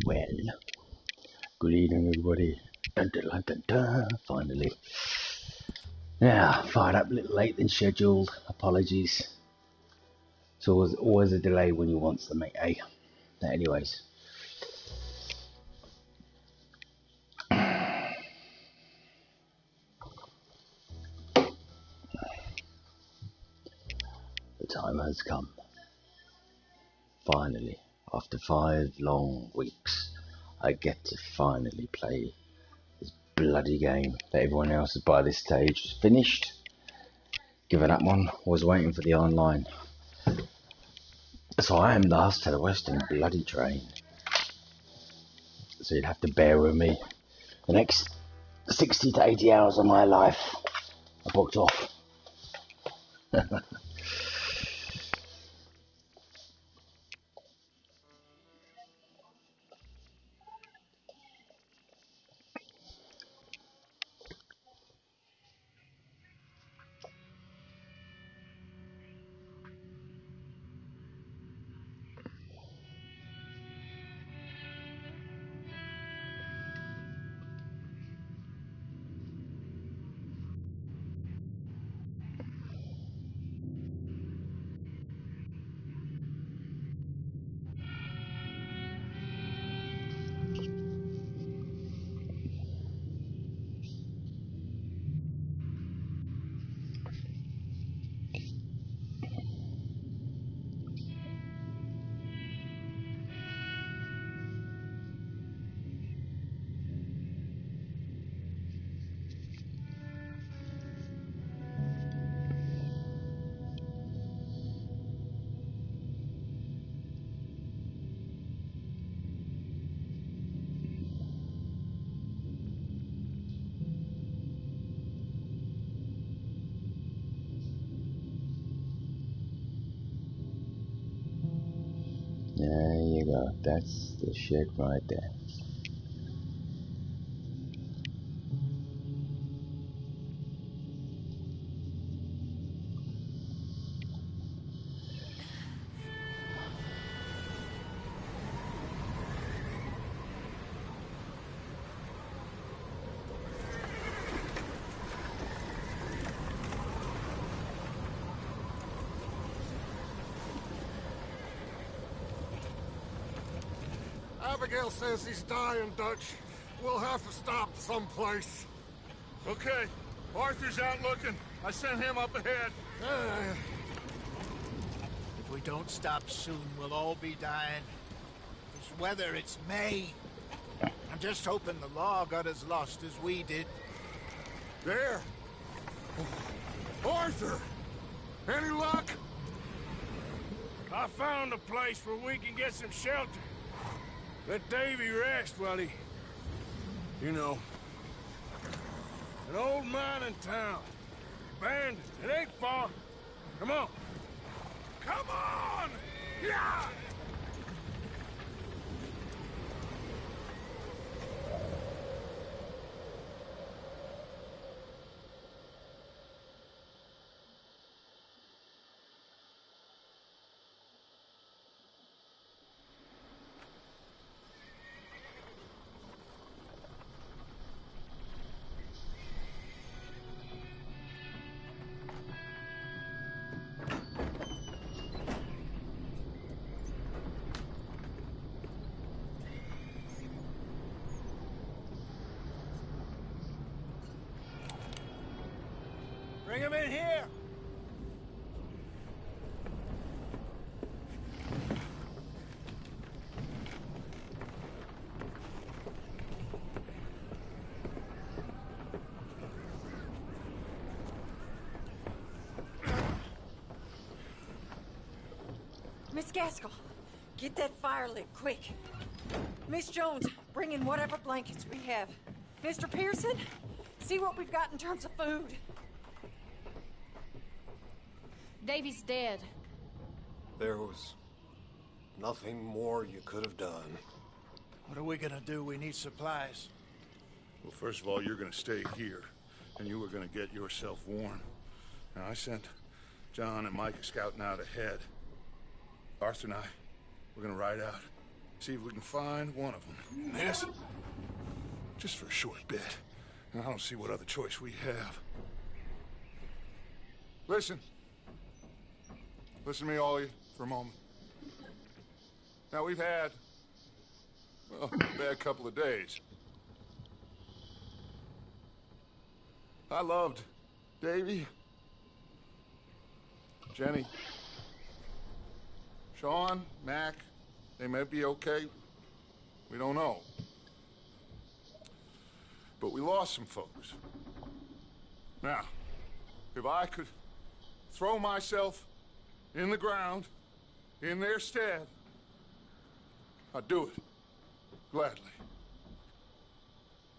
Well, good evening, everybody. Dun, dun, dun, dun, dun. Finally. Yeah, fired up a little late than scheduled. Apologies. It's always a delay when you want something, eh? But anyways. The time has come. Finally, after 5 long weeks, I get to finally play this bloody game that everyone else by this stage has finished. Given up on, was waiting for the online. So I am last to the western bloody train. So you'd have to bear with me. The next 60 to 80 hours of my life are booked off. There you go. That's the shit right there. Abigail says he's dying, Dutch. We'll have to stop someplace. Okay. Arthur's out looking. I sent him up ahead. If we don't stop soon, we'll all be dying. This weather, it's May. I'm just hoping the law got as lost as we did. There. Arthur! Any luck? I found a place where we can get some shelter. Let Davy rest while he... You know. An old mining town. Abandoned. It ain't far. Come on. Come on! Yeah! Bring him in here! Miss Gaskell, get that fire lit, quick. Miss Jones, bring in whatever blankets we have. Mr. Pearson, see what we've got in terms of food. Davy's dead. There was nothing more you could have done. What are we gonna do? We need supplies. Well, first of all, you're gonna stay here, and you were gonna get yourself warm. Now, I sent John and Mike scouting out ahead. Arthur and I, we're gonna ride out, See if we can find one of them. And this? Just for a short bit. And I don't see what other choice we have. Listen. Listen to me, all of you, for a moment. Now, we've had, well, a bad couple of days. I loved Davy, Jenny, Sean, Mac. They may be okay. We don't know. But we lost some folks. Now, if I could throw myself in the ground in their stead, I'd do it. Gladly.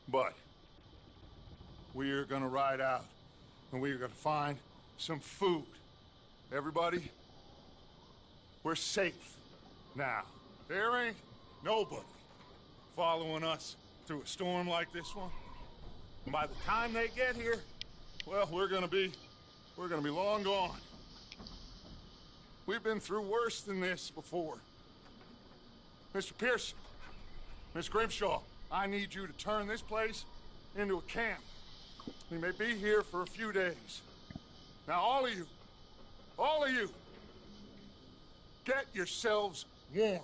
But we are gonna ride out and we are gonna find some food. Everybody, we're safe now. There ain't nobody following us through a storm like this one. And by the time they get here, well, we're gonna be long gone. We've been through worse than this before. Mr. Pearson, Miss Grimshaw, I need you to turn this place into a camp. We may be here for a few days. Now, all of you, get yourselves warm.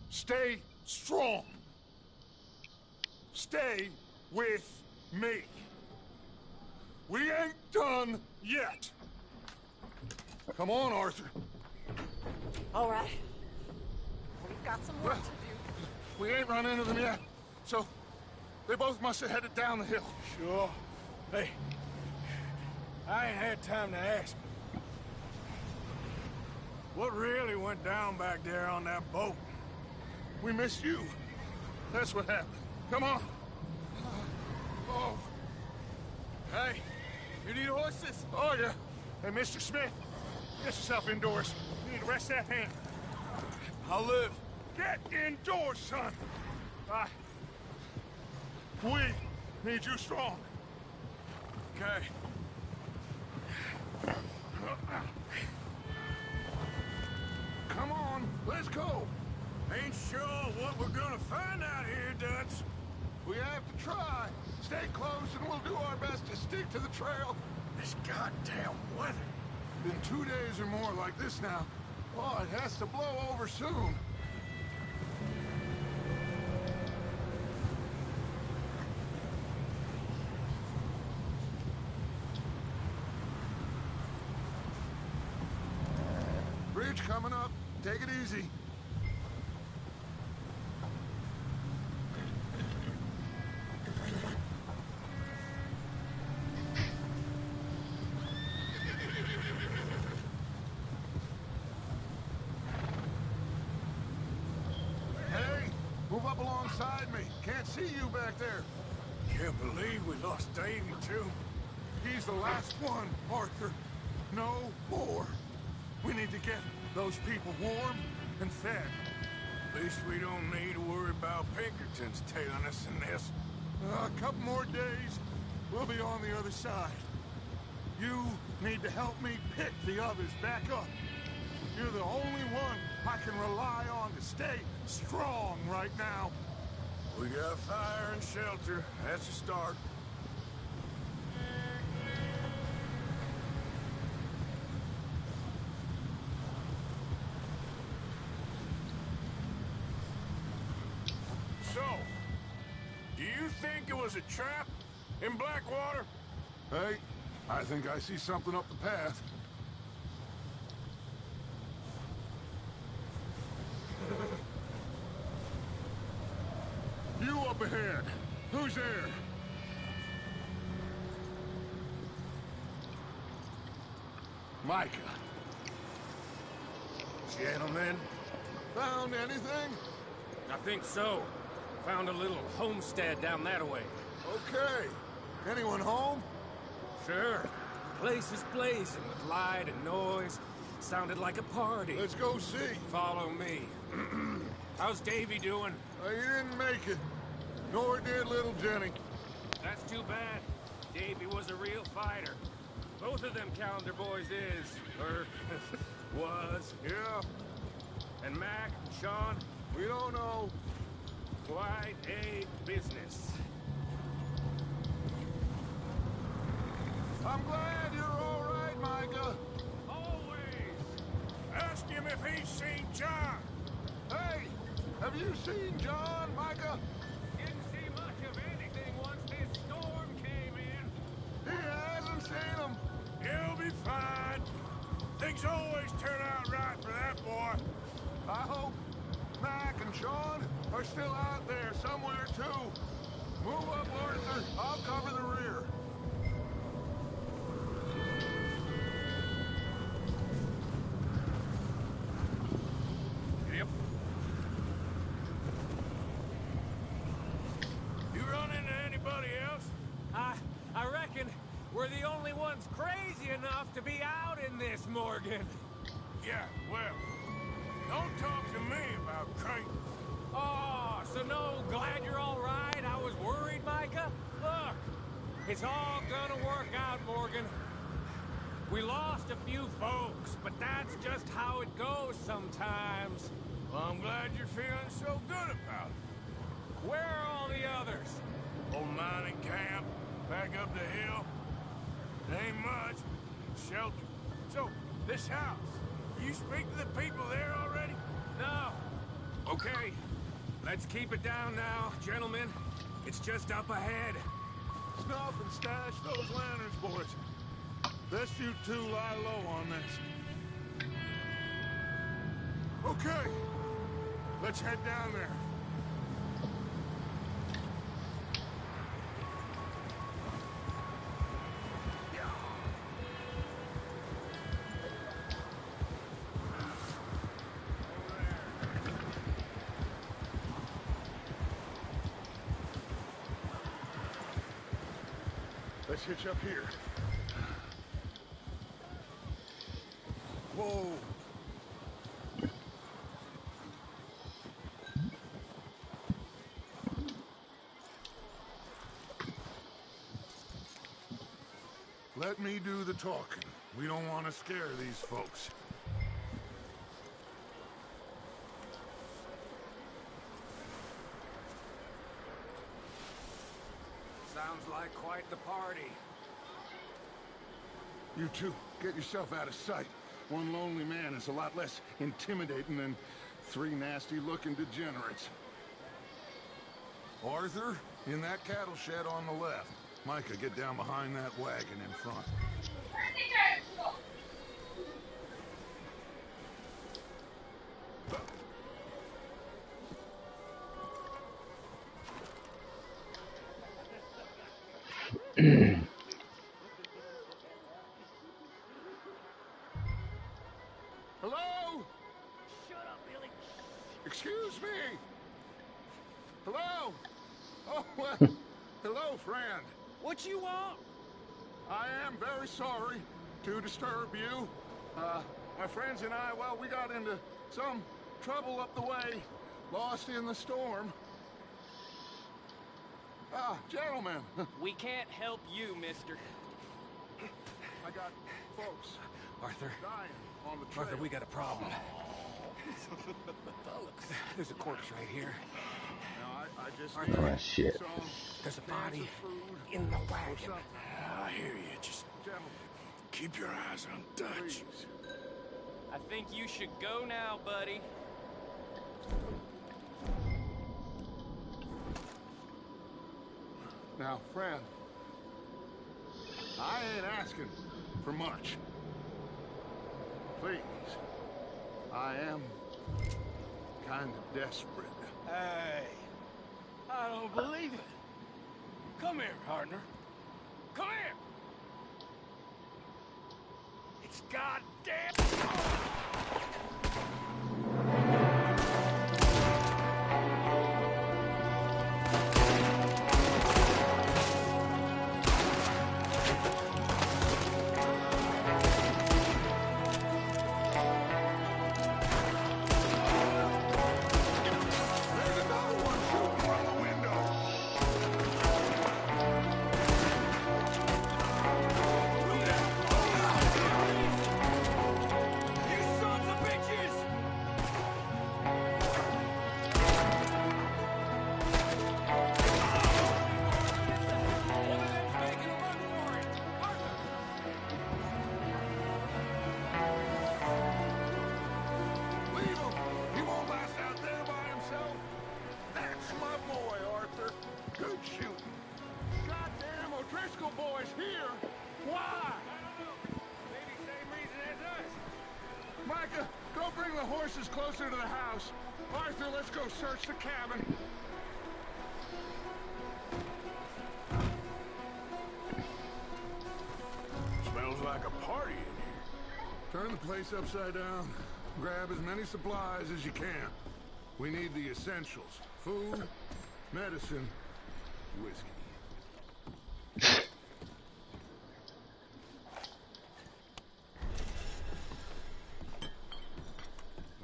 Stay strong. Stay with me. We ain't done yet. Come on, Arthur. All right. We've got some work to do. We ain't run into them yet, so they both must have headed down the hill. Sure. Hey, I ain't had time to ask. What really went down back there on that boat? We missed you. That's what happened. Come on. Oh. Hey, you need horses? Oh, yeah. Hey, Mr. Smith, get yourself indoors. You need to rest that hand. I'll live. Get indoors, son. We need you strong. Okay. Come on, let's go. Ain't sure what we're gonna find out here, Dutch. We have to try. Stay close and we'll do our best to stick to the trail. This goddamn weather. Been 2 days or more like this now. Oh, it has to blow over soon. Bridge coming up. Take it easy. Hey, move up alongside me. Can't see you back there. Can't believe we lost Davy, too. He's the last one, Arthur. No more. We need to get those people warm and fed. At least we don't need to worry about Pinkertons tailing us in this. A couple more days, we'll be on the other side. You need to help me pick the others back up. You're the only one I can rely on to stay strong right now. We got fire and shelter. That's a start. So, do you think it was a trap in Blackwater? Hey, I think I see something up the path. You up ahead. Who's there? Micah. Gentlemen, Found anything? I think so. Found a little homestead down that way. Okay. Anyone home? Sure. Place is blazing with light and noise. Sounded like a party. Let's go see. Follow me. How's Davy doing? He didn't make it. Nor did little Jenny. That's too bad. Davy was a real fighter. Both of them calendar boys is, or was. Yeah. And Mac and Sean, we don't know. Quite a business. I'm glad you're all right, Micah. Always. Ask him if he's seen John. Hey, have you seen John, Micah? Didn't see much of anything once this storm came in. He hasn't seen him. He'll be fine. Things always turn out right for that boy. I hope Mac and Sean are still out there somewhere, too. Move up, Arthur. I'll cover the rear. Yep. You run into anybody else? I reckon we're the only ones crazy enough to be out in this, Morgan. Yeah, well, don't talk to me about crazy. Oh, so no, glad you're all right. I was worried, Micah. Look, it's all gonna work out, Morgan. We lost a few folks, but that's just how it goes sometimes. Well, I'm glad you're feeling so good about it. Where are all the others? Old mining camp, back up the hill. Ain't much, shelter. So, this house, you speak to the people there already? No. Okay, let's keep it down now, gentlemen. It's just up ahead. Snuff and stash those lanterns, boys. Best you two lie low on this. Okay, let's head down there. Let's hitch up here. Whoa. Let me do the talking. We don't want to scare these folks. Sounds like quite the party. You two, get yourself out of sight. One lonely man is a lot less intimidating than three nasty-looking degenerates. Arthur, in that cattle shed on the left. Micah, get down behind that wagon in front. Hello? Shut up, Billy. Excuse me? Hello? Oh, well, hello, friend. What you want? I am very sorry to disturb you. My friends and I, well, we got into some trouble up the way, lost in the storm. Gentlemen, We can't help you, mister. I got folks Arthur, dying on the trail. Arthur, we got a problem. There's a corpse right here. Now, I just Arthur. need Oh, shit. some There's a cans body of food in the or wagon. something. I hear you. Just Gentlemen, keep your eyes on Dutch. please. I think you should go now, buddy. Now, friend, I ain't asking for much. Please, I am kind of desperate. Hey, I don't believe it. Come here, partner. Come here. It's goddamn. There's another one shooting from the window. You son horses closer to the house. Arthur, let's go search the cabin. Smells like a party in here. Turn the place upside down. Grab as many supplies as you can. We need the essentials. Food, medicine, whiskey.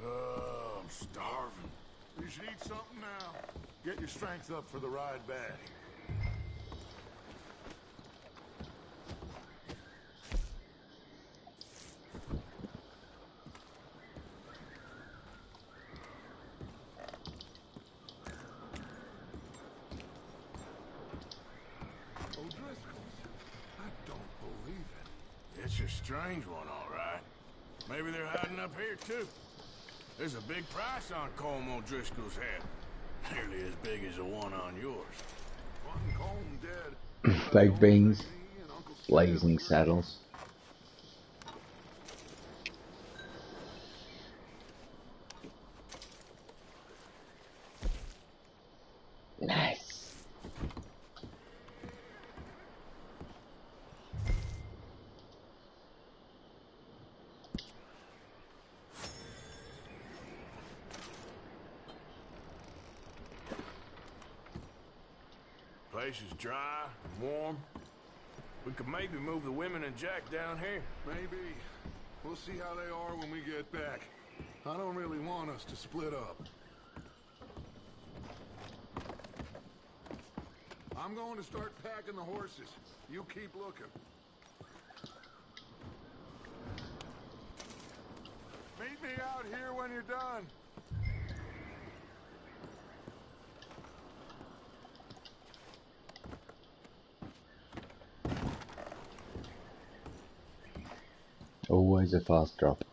I'm starving. You should eat something now. Get your strength up for the ride back. It's a strange one, all right. Maybe they're hiding up here, too. There's a big price on Colm O'Driscoll's head. Nearly as big as the one on yours. One Colm dead. Baked beans, blazing saddles. Nice. Place is dry and warm. We could maybe move the women and Jack down here. Maybe. We'll see how they are when we get back. I don't really want us to split up. I'm going to start packing the horses. You keep looking. Meet me out here when you're done. Always a fast drop.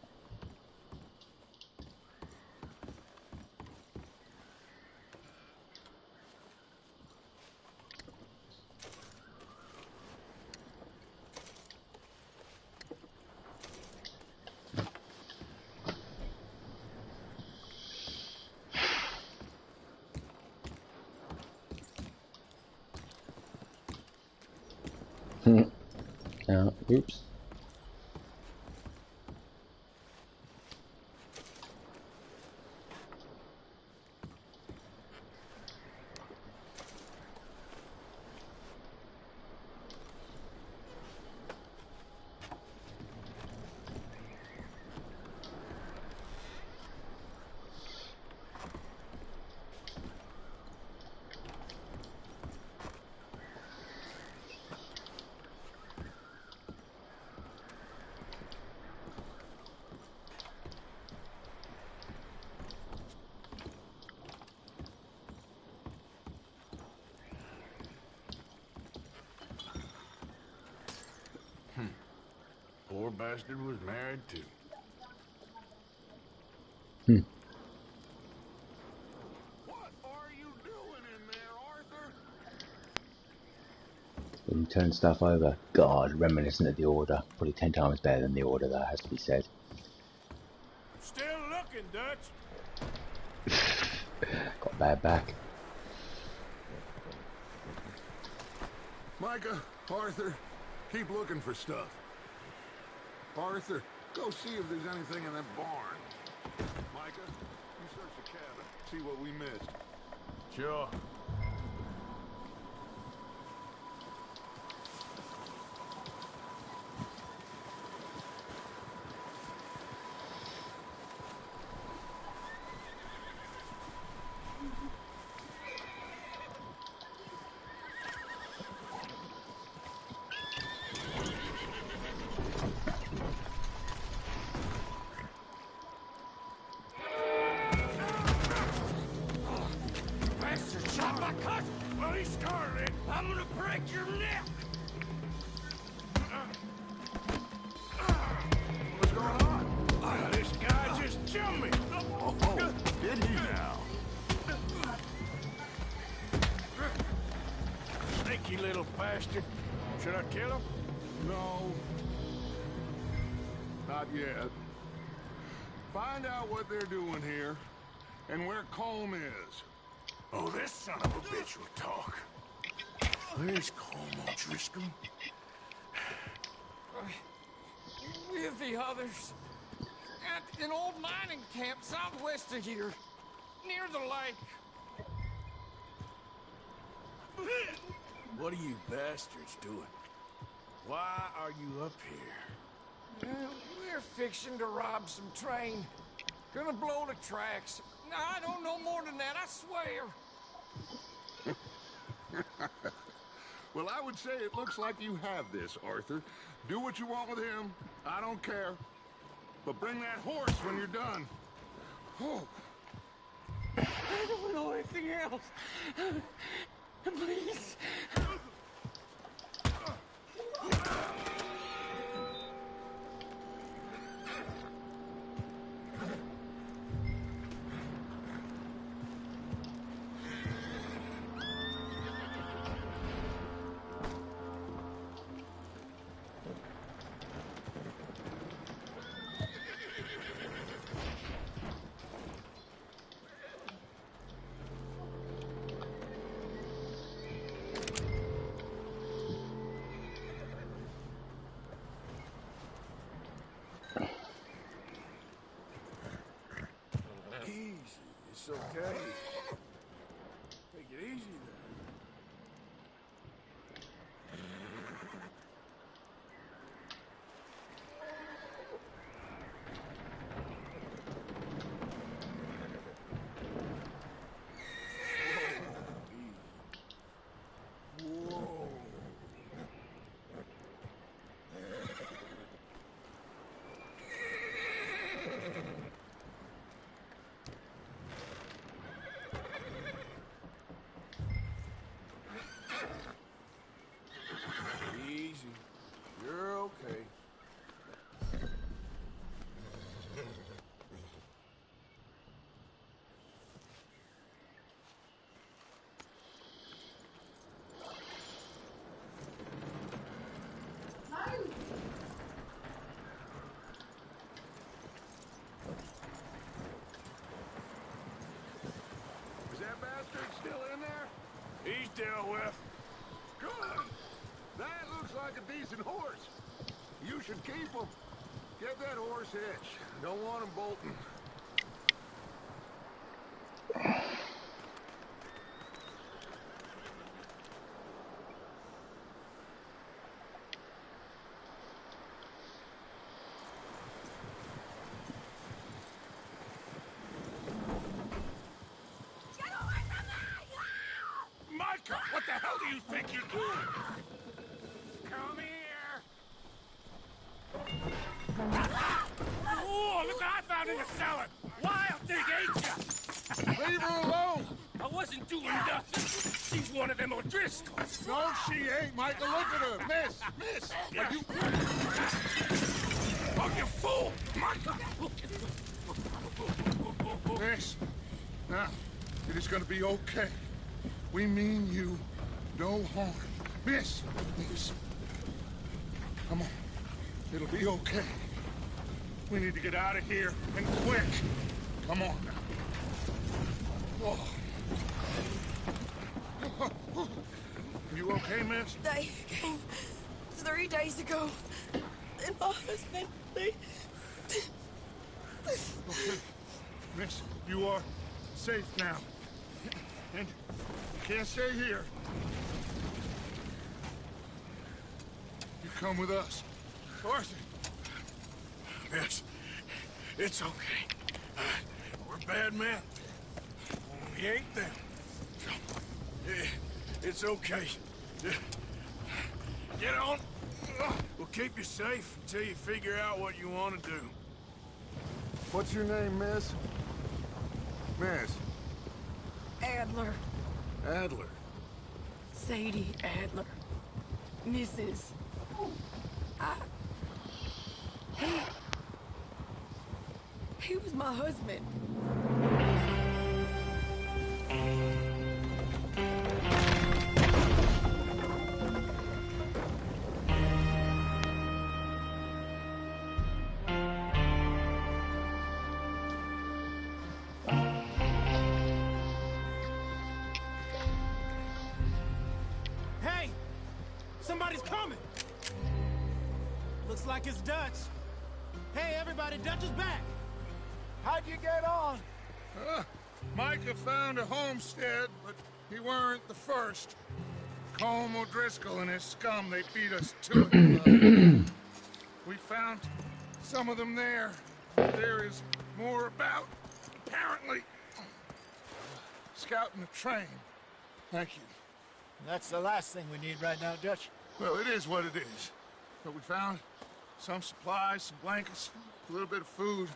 Oops. Poor bastard was married too. What are you doing in there, Arthur? When you turn stuff over. God, reminiscent of the Order. Probably 10 times better than the Order, that has to be said. Still looking, Dutch. Got a bad back. Micah, Arthur, keep looking for stuff. Arthur, go see if there's anything in that barn. Micah, you search the cabin, see what we missed. Sure. Should I kill him? No. Not yet. If Find out what they're doing here and where Colm is. Oh, this son of a bitch will talk. Where's Colm O'Driscoll? With the others. At an old mining camp southwest of here. Near the lake. What are you bastards doing? Why are you up here? We're fixing to rob some train. Gonna blow the tracks. No, I don't know more than that, I swear. Well, I would say it looks like you have this, Arthur. Do what you want with him. I don't care. But bring that horse when you're done. Oh. I don't know anything else. Please. Easy. It's okay. Take it easy there. Whoa. Easy. You're okay. Is that bastard still in there? He's dealt with. Good. That looks like a decent horse. You should keep him. Get that horse hitched. Don't want him bolting. Micah, what the hell do you think you're doing? Come here. Oh, look what I found in the cellar. Wild thing, ain't ya? Leave her alone. I wasn't doing nothing. She's one of them O'Driscolls. No, she ain't, Michael. Look at her. Miss. Are you... Oh, you fool! Micah! Miss. Now, it is going to be okay. We mean you no harm. Miss. Come on. It'll be okay. We need to get out of here, and quick. Come on now. Oh. You okay, miss? They came 3 days ago. And my husband, they... Okay. Miss, you are safe now. And you can't stay here. You come with us. Arthur. Yes, it's okay. We're bad men. We ain't them. It's okay. Get on. We'll keep you safe until you figure out what you want to do. What's your name, miss? Miss. Adler. Adler. Sadie Adler. Mrs. He was my husband. Looks like it's Dutch. Hey, everybody, Dutch is back. How'd you get on? Micah found a homestead, but he weren't the first. Colm O'Driscoll and his scum, they beat us to it. We found some of them there. There is more about, apparently. Scouting the train. Thank you. That's the last thing we need right now, Dutch. Well, it is what it is. But we found some supplies, some blankets, a little bit of food,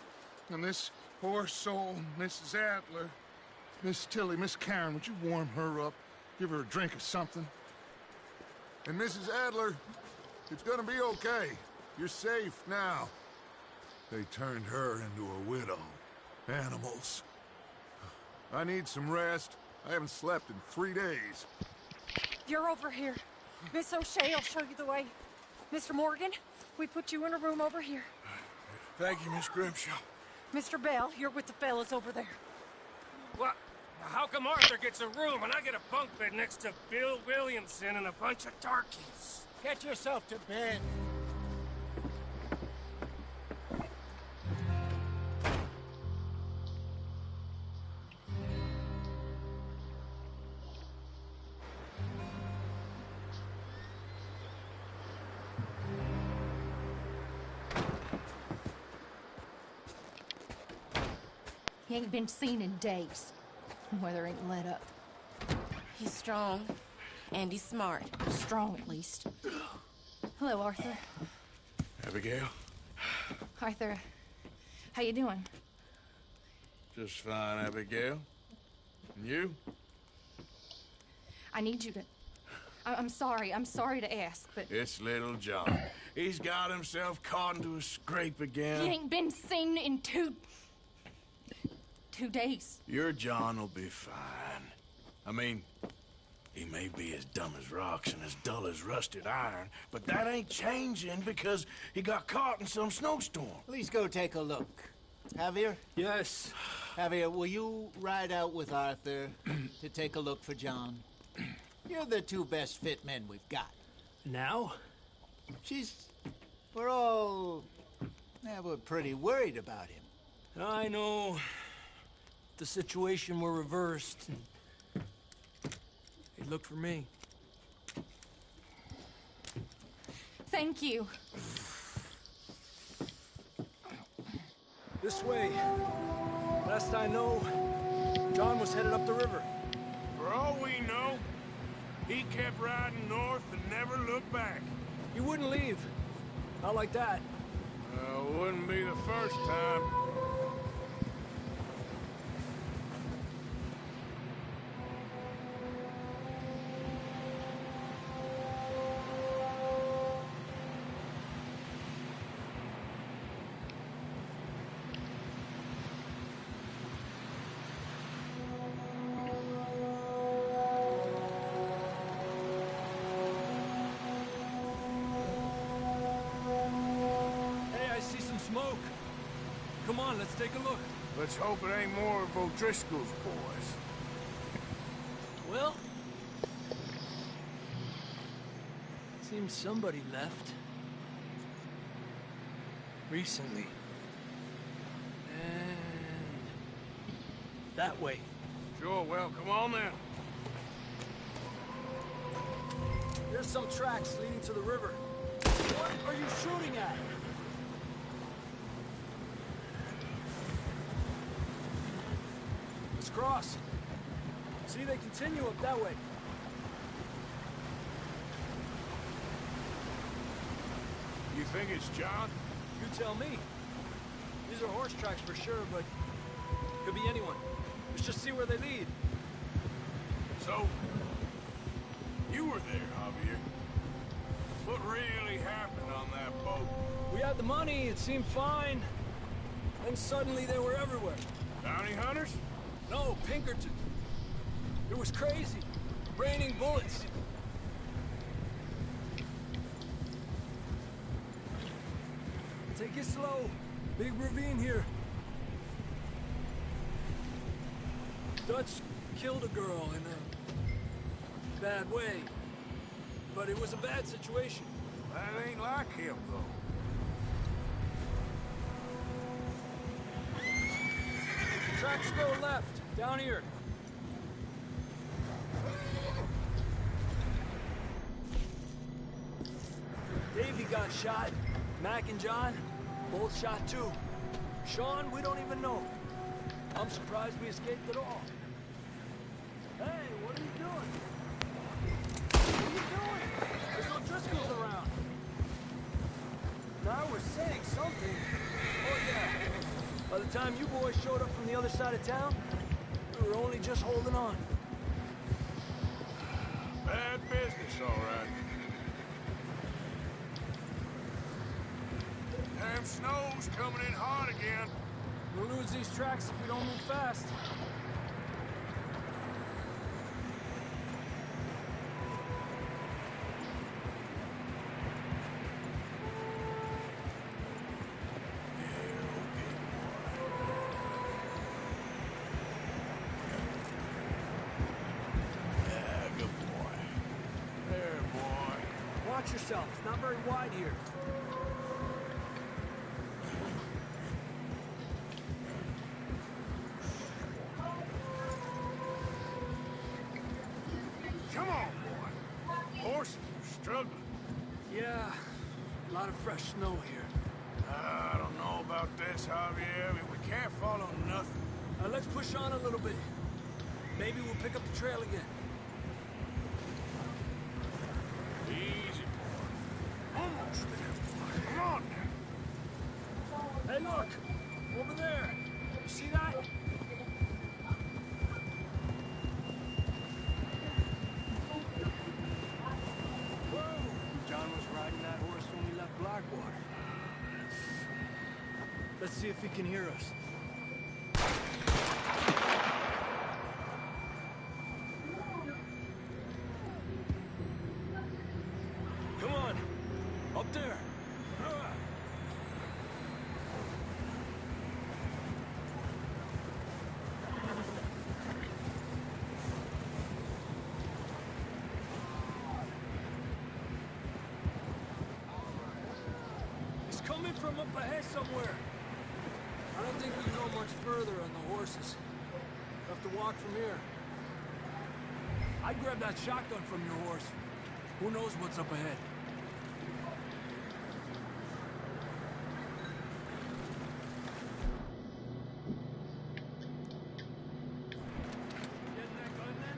and this poor soul, Mrs. Adler, Miss Tilly, Miss Karen, would you warm her up? Give her a drink or something? And Mrs. Adler, it's gonna be okay. You're safe now. They turned her into a widow. Animals. I need some rest. I haven't slept in 3 days. You're over here. Miss O'Shea will show you the way. Mr. Morgan, we put you in a room over here. Thank you, Miss Grimshaw. Mr. Bell, you're with the fellas over there. What? How come Arthur gets a room and I get a bunk bed next to Bill Williamson and a bunch of darkies? Get yourself to bed. He ain't been seen in days. Weather ain't let up. He's strong, and he's smart. Strong, at least. Hello, Arthur. Abigail? Arthur, how you doing? Just fine, Abigail. And you? I need you to... I'm sorry to ask, but... It's little John. He's got himself caught into a scrape again. He ain't been seen in 2 days. Your John will be fine. I mean, he may be as dumb as rocks and as dull as rusted iron, but that ain't changing because he got caught in some snowstorm. Please go take a look. Javier? Yes. Javier, will you ride out with Arthur to take a look for John? You're the 2 best fit men we've got. Now? We're pretty worried about him. I know. The situation were reversed. He'd look for me. Thank you. This way. Last I know, John was headed up the river. For all we know, he kept riding north and never looked back. He wouldn't leave. Not like that. Wouldn't be the first time. Smoke. Come on, let's take a look. Let's hope it ain't more of O'Driscoll's boys. Well, seems somebody left. Recently. And that way. Sure, well, come on then. There's some tracks leading to the river. What are you shooting at? Cross. See, they continue up that way. You think it's John? You tell me. These are horse tracks for sure, but could be anyone. Let's just see where they lead. So, you were there, Javier. What really happened on that boat? We had the money, it seemed fine. Then suddenly they were everywhere. Bounty hunters? No, Pinkerton. It was crazy. Raining bullets. Take it slow. Big ravine here. Dutch killed a girl in a bad way. But it was a bad situation. That ain't like him, though. Tracks go left, down here. Davey got shot. Mac and John, both shot too. Sean, we don't even know. I'm surprised we escaped at all. Hey, what are you doing? What are you doing? There's no Driscolls around. Now we're saying something. Oh yeah. By the time you boys showed up from the other side of town, we were only just holding on. Bad business, all right. Damn snow's coming in hard again. We'll lose these tracks if we don't move fast. Yeah, good boy. There, boy. Watch yourself. It's not very wide here. Come on, boy. Horses are struggling. Yeah, a lot of fresh snow here. I don't know about this, Javier. I mean, we can't follow nothing. Let's push on a little bit. Maybe we'll pick up the trail again. Easy, boy. Almost there, boy. Come on now. Hey, look! Over there! You see that? Whoa! John was riding that horse when we left Blackwater. Let's see if he can hear us. Come on! Up there! It's coming from up ahead somewhere. I don't think we can go much further on the horses. We'll have to walk from here. I'd grab that shotgun from your horse. Who knows what's up ahead? Getting that gun then?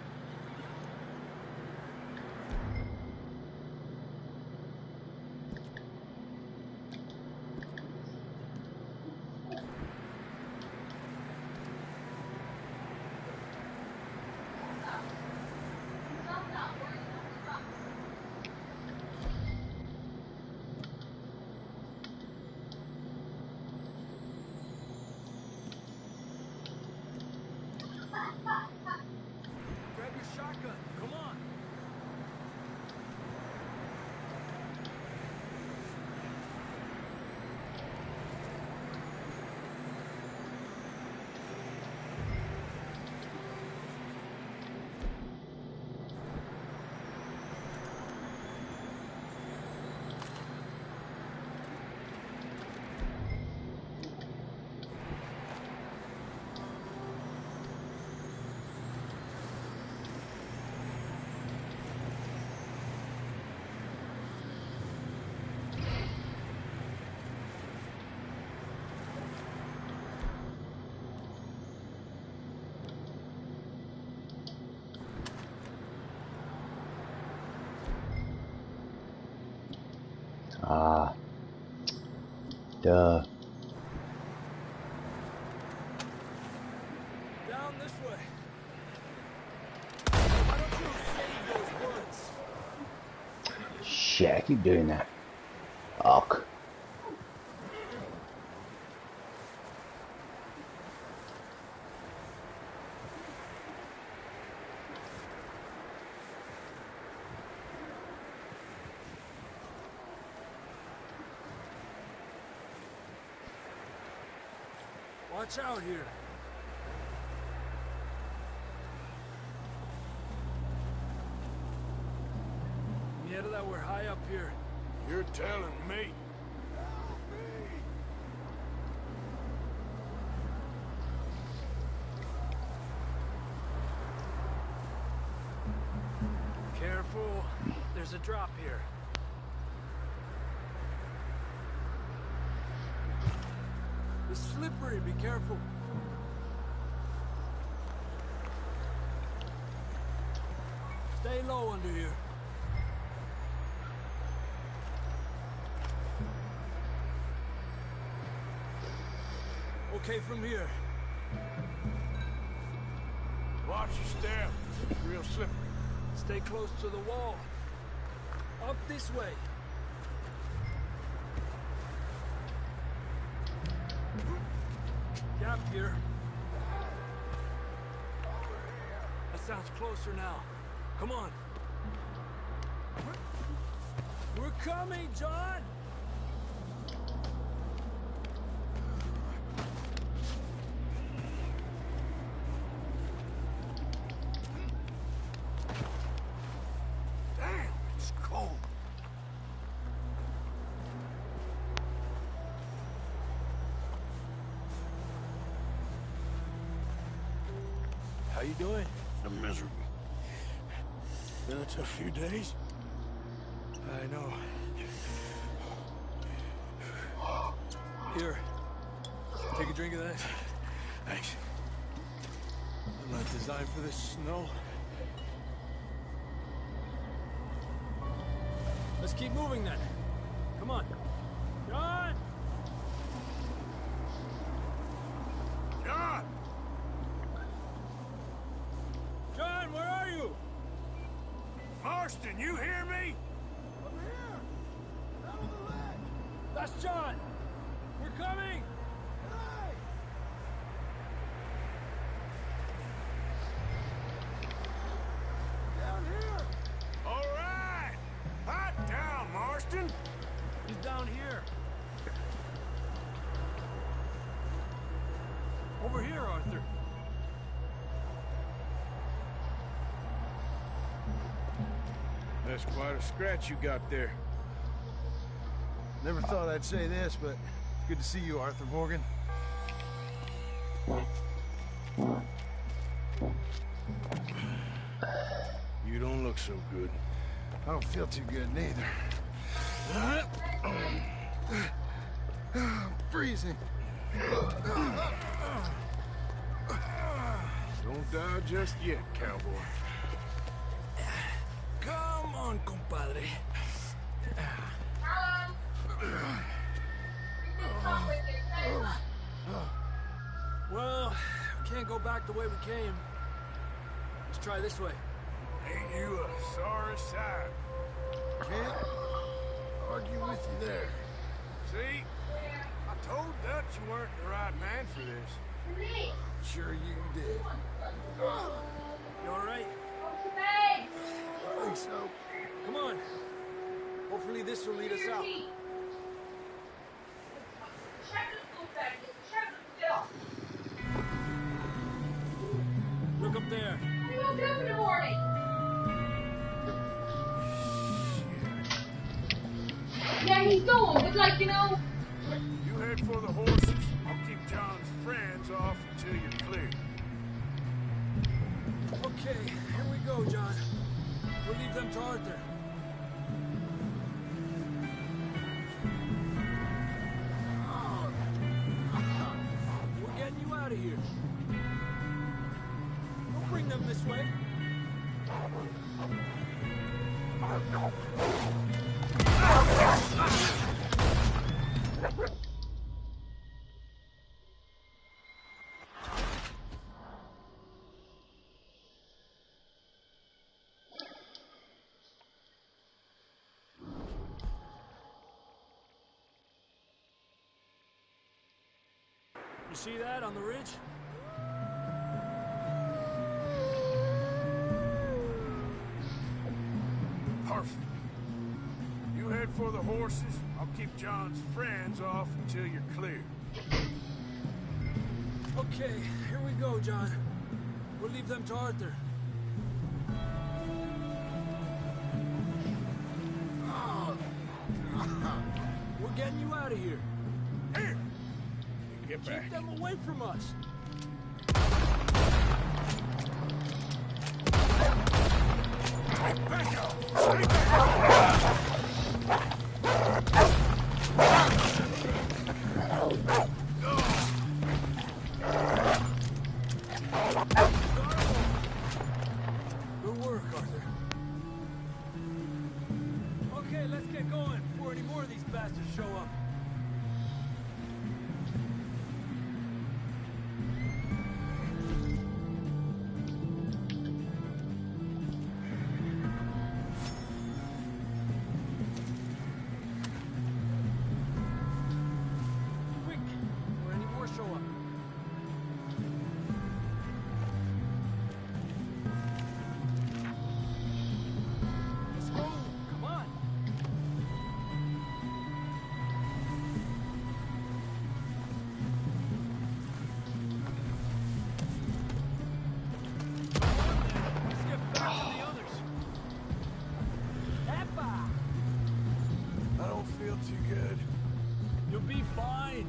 Grab your shotgun. Come on. Ah. Duh. Down this way. Why don't you save those bullets? Shit, I keep doing that. Fuck. Watch out here. Yeah, that we're high up here. You're telling me. drop here. It's slippery, be careful. Stay low under here. Okay from here. Watch your step. It's real slippery. Stay close to the wall. Up this way. Gap here. That sounds closer now. Come on. We're coming, John! Damn, it's cold. How you doing? I'm miserable. Been a tough few days. I know. Here. Take a drink of that. Thanks. I'm not designed for this snow. Let's keep moving then. Come on. John! John! John, where are you? Marston, you hear me? I'm here. Down on the ledge. That's John. We're coming. Hey! Down here. All right. Hot down, Marston. He's down here. Over here, Arthur. That's quite a scratch you got there. Never thought I'd say this, but it's good to see you, Arthur Morgan. You don't look so good. I don't feel too good, neither. I'm freezing. Don't die just yet, cowboy. Come on, compadre. Well, we can't go back the way we came. Let's try this way. Ain't you a sorry sight? Can't argue with you there. See? I told Dutch you weren't the right man for this. Sure you did. You all right? I think so. Come on. Hopefully this will lead us out. Look up there. I woke up in the morning. Yeah, he's going, but like, you know. You head for the horses. I'll keep John's friends off until you're clear. Okay, here we go, John. We'll leave them to Arthur. We're getting you out of here. Don't bring them this way. You see that on the ridge? Perfect. You head for the horses. I'll keep John's friends off until you're clear. Okay, here we go, John. We'll leave them to Arthur. We're getting you out of here. Here! Get back. Keep them away from us. Hey, back up! Stay back! Good work, Arthur. Okay, let's get going before any more of these bastards show up. Quick, before any more show up. Let's go, come on. Let's get back to the others. Eppa! I don't feel too good. You'll be fine.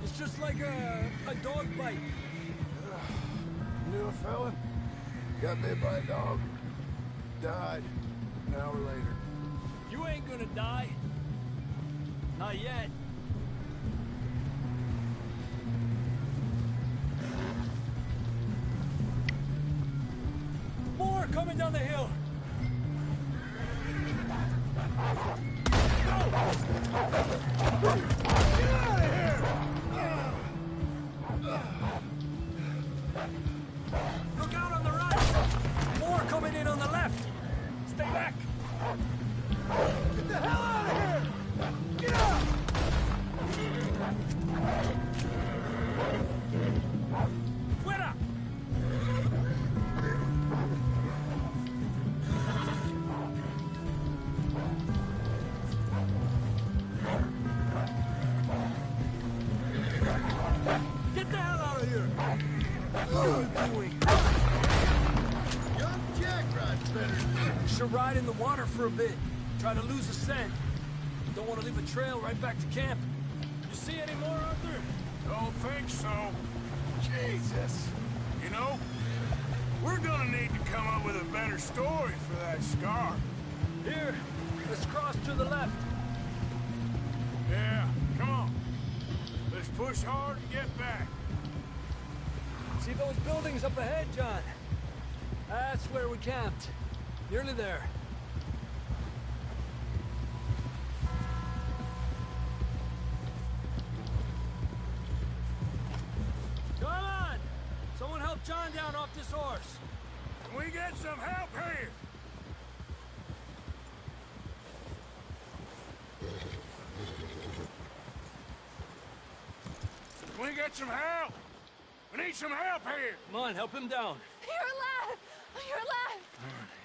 It's just like a dog bite. Knew a fella? Got bit by a dog. Died an hour later. You ain't gonna die. Not yet. More coming down the hill. Look out on the right! More coming in on the left! Stay back! Get the hell out of here! Get out! Fuera! Get the hell out of here! What are you doing? Young Jack rides better. Should ride in the water for a bit. Try to lose the scent. Don't want to leave a trail right back to camp. You see any more, Arthur? Don't think so. Jesus. You know, we're gonna need to come up with a better story for that scar. Here, let's cross to the left. Yeah, come on. Let's push hard and get back. See those buildings up ahead, John? That's where we camped. Nearly there. Come on! Someone help John down off this horse. Can we get some help here? Can we get some help? We need some help here. Come on, help him down. You're alive! You're alive!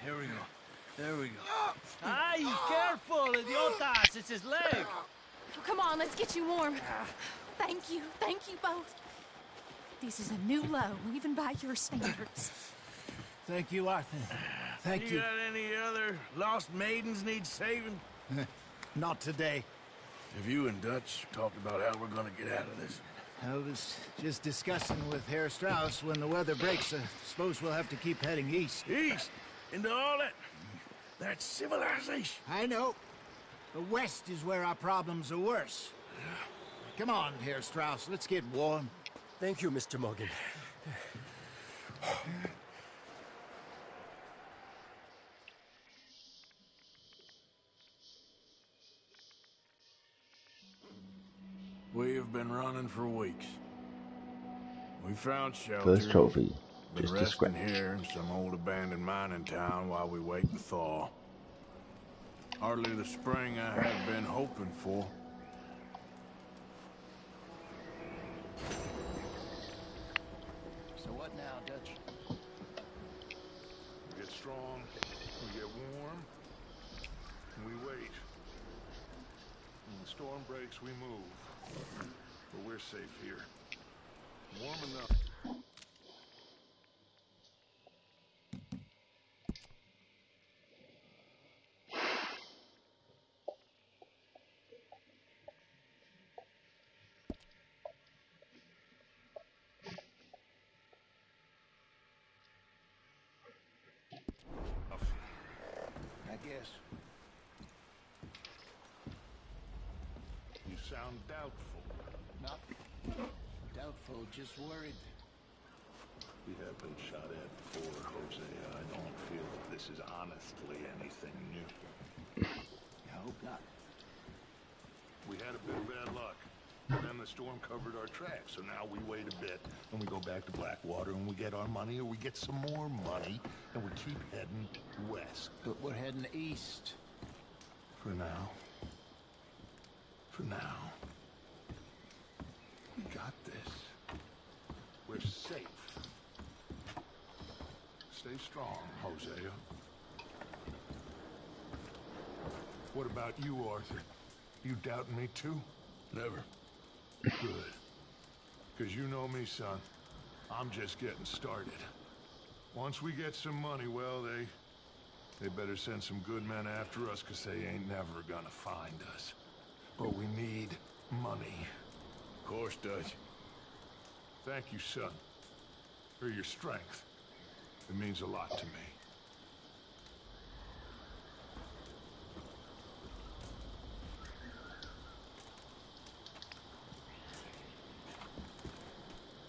Here we go. There we go. Ay, careful, idiotas! It's his leg! Come on, let's get you warm. Thank you both. This is a new low, even by your standards. Thank you, Arthur. Thank you. Got any other lost maidens need saving? Not today. Have you and Dutch talked about how we're gonna get out of this? I was just discussing with Herr Strauss when the weather breaks. I suppose we'll have to keep heading east. East? Into all that civilization? I know. The west is where our problems are worse. Come on, Herr Strauss. Let's get warm. Thank you, Mr. Morgan. We have been running for weeks. We found shelter. First trophy. Been Just a resting scratch. here in some old abandoned mining town while we wait to thaw. Hardly the spring I had been hoping for. So what now, Dutch? We get strong, we get warm, and we wait. When the storm breaks, we move. But we're safe here. Warm enough. I guess. You sound doubtful. Not doubtful, just worried. We have been shot at before, Hosea. I don't feel that this is honestly anything new. I hope not. We had a bit of bad luck. Then the storm covered our tracks, so now we wait a bit, and we go back to Blackwater, and we get our money, or we get some more money, and we keep heading west. But we're heading east. For now. For now. We got this. We're safe. Stay strong, Hosea. What about you, Arthur? You doubting me too? Never. Good. Because you know me, son. I'm just getting started. Once we get some money, well, they better send some good men after us, because they ain't never gonna find us. But we need money. Of course, Dutch. Thank you, son, for your strength. It means a lot to me.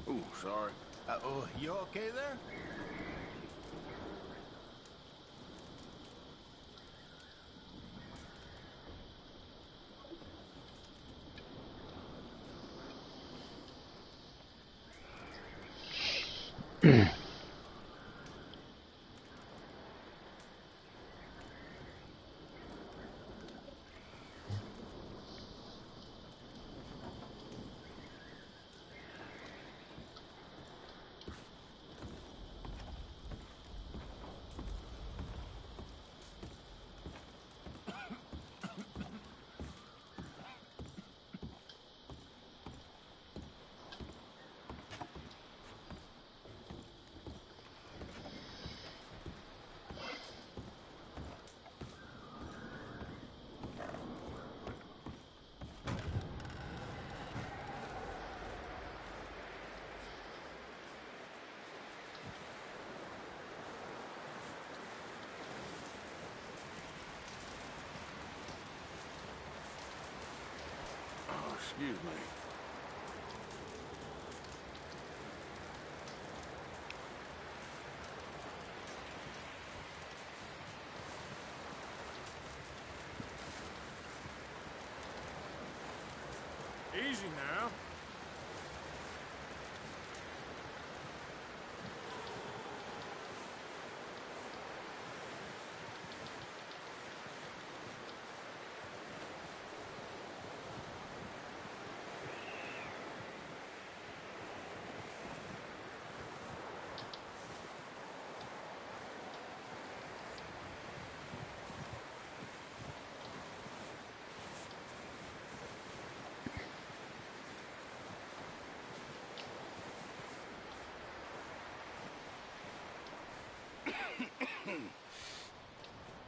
Ooh, sorry. Oh, you okay there? Excuse me. Easy now.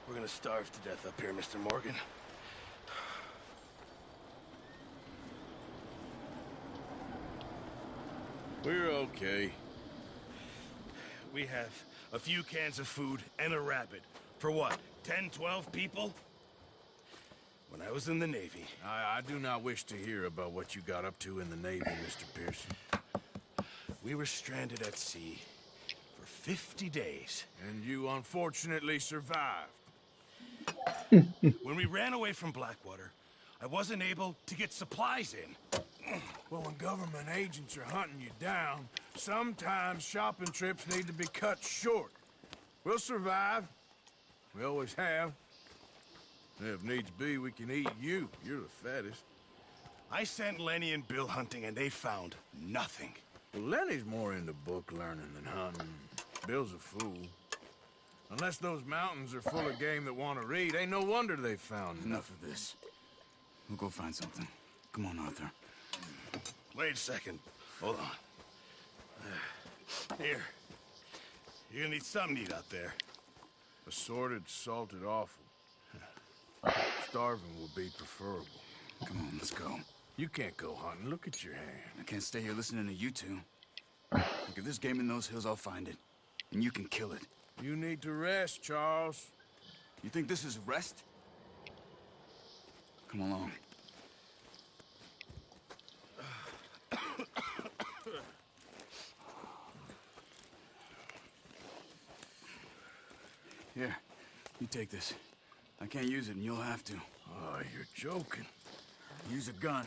We're gonna starve to death up here, Mr. Morgan. We're okay. We have a few cans of food and a rabbit. For what, 10, 12 people? When I was in the Navy... I do not wish to hear about what you got up to in the Navy, Mr. Pearson. We were stranded at sea for 50 days. And you unfortunately survived. When we ran away from Blackwater, I wasn't able to get supplies in. Well, when government agents are hunting you down, sometimes shopping trips need to be cut short. We'll survive. We always have. If needs be, we can eat you. You're the fattest. I sent Lenny and Bill hunting, and they found nothing. Well, Lenny's more into book learning than hunting. Bill's a fool. Unless those mountains are full of game that want to read, ain't no wonder they found Enough of this. We'll go find something. Come on, Arthur. Wait a second. Hold on. Here. You're gonna need something to eat out there. Assorted, salted offal. Starving would be preferable. Come on, let's go. You can't go hunting. Look at your hand. I can't stay here listening to you two. Look, if there's game in those hills, I'll find it. And you can kill it. You need to rest, Charles. You think this is rest? Come along. Here, you take this. I can't use it, and you'll have to. Oh, you're joking. Use a gun,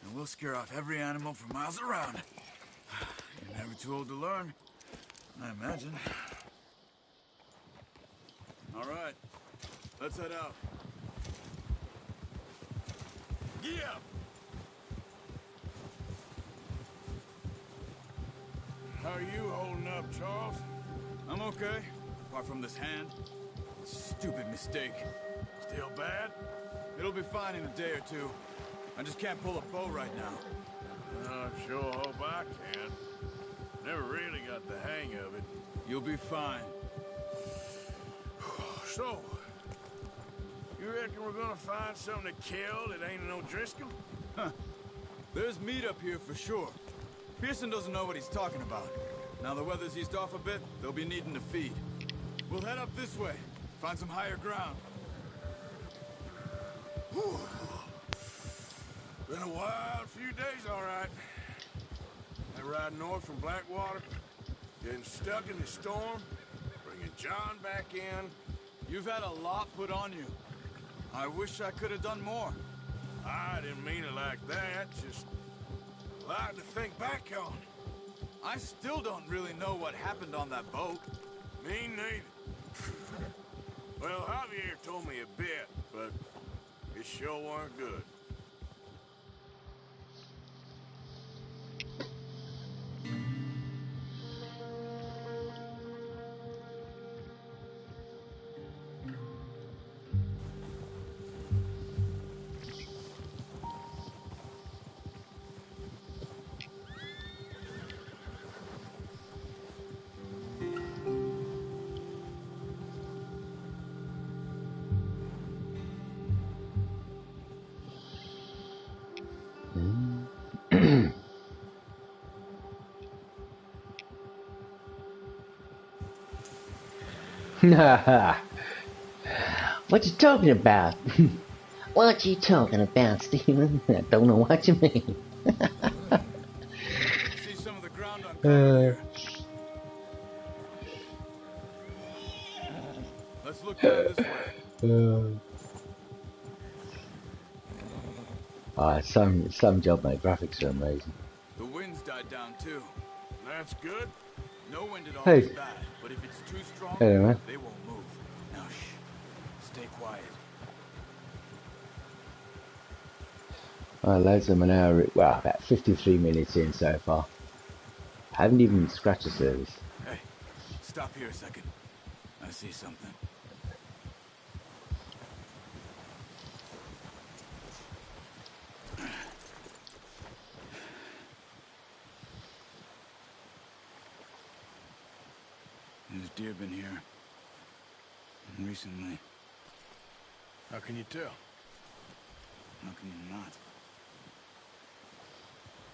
and we'll scare off every animal for miles around. You're never too old to learn, I imagine. All right, let's head out. Yeah. How are you holding up, Charles? I'm okay, apart from this hand. Stupid mistake. Still bad? It'll be fine in a day or two. I just can't pull a bow right now. I sure hope I can. Never really got the hang of it. You'll be fine. So, you reckon we're gonna find something to kill that ain't no Driscoll? Huh. There's meat up here for sure. Pearson doesn't know what he's talking about. Now the weather's eased off a bit, they'll be needing to feed. We'll head up this way, find some higher ground. Whew. Been a wild few days, all right. I ride north from Blackwater, getting stuck in the storm, bringing John back in. You've had a lot put on you. I wish I could have done more. I didn't mean it like that, just a lot to think back on. I still don't really know what happened on that boat. Me neither. Well, Javier told me a bit, but it sure weren't good. What you talking about? What you talking about, Steven? I don't know what you mean. See some of the ground uncovered here. Let's look down this way. Some job, mate. Graphics are amazing. The wind's died down too. That's good. No wind at all Hey. is bad, but if it's too strong, Hey, man. they won't move. Now shh. Stay quiet. Loads of them an hour. Well, about 53 minutes in so far. Haven't even scratched the surface. Hey, stop here a second. I see something. There's deer been here. Recently. How can you tell? How can you not?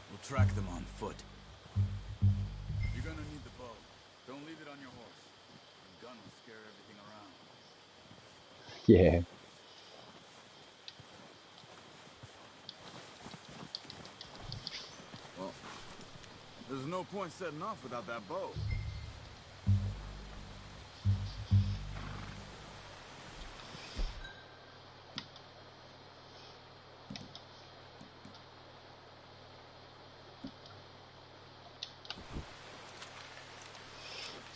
We'll track them on foot. You're gonna need the bow. Don't leave it on your horse. The gun will scare everything around. Yeah. Well, there's no point setting off without that bow.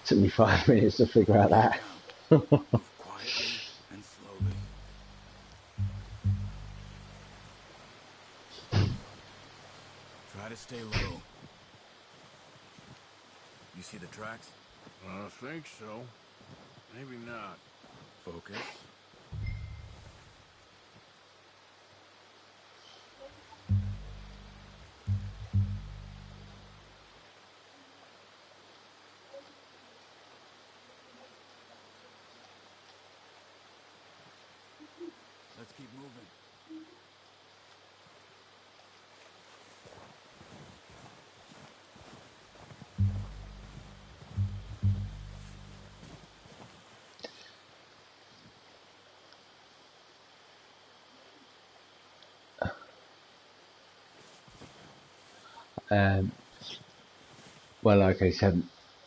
Took me 5 minutes to figure out that. Quietly and slowly. Try to stay low. You see the tracks? I think so. Maybe not. Focus. Let's keep moving. Well, like I said,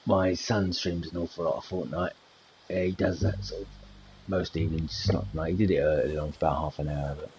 my son streams an awful lot of Fortnite, Yeah, he does that sort of most evenings. It's not like he did it early on for about half an hour, but.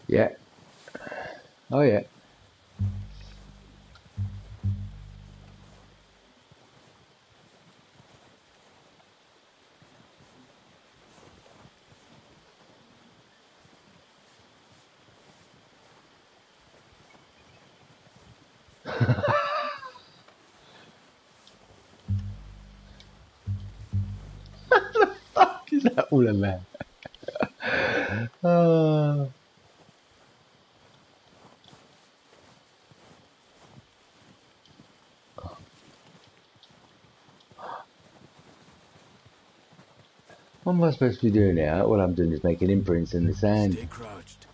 Yeah. Oh yeah. Fuck is that all about? Oh. What am I supposed to be doing now? All I'm doing is making imprints in the sand. Stay crouched.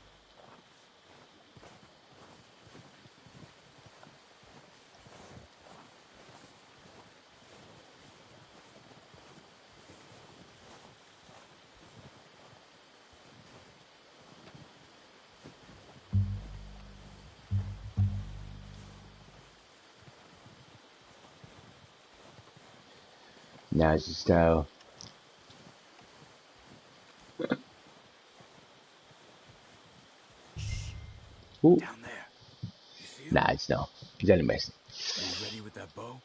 Now it's just Ooh. Down there. You see him? Nah, it's not. He's only messing. You ready with that bow?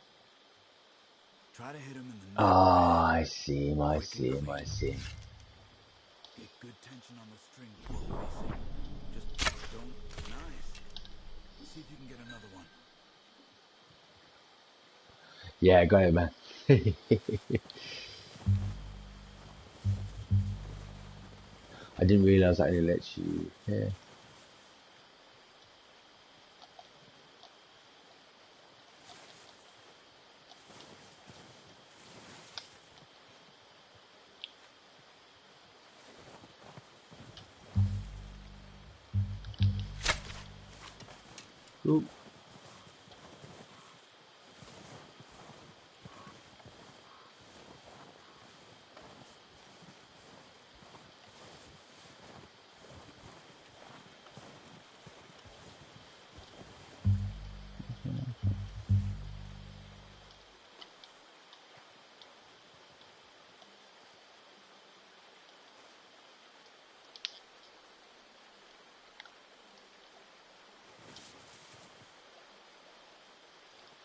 Try to hit him in the Oh, neck. I see him, I see him, I see him. Get good tension on the string before releasing. Just don't. Nice. See if you can get another one. Yeah, got it, man. I didn't realise that only lets you. Yeah. Ooh.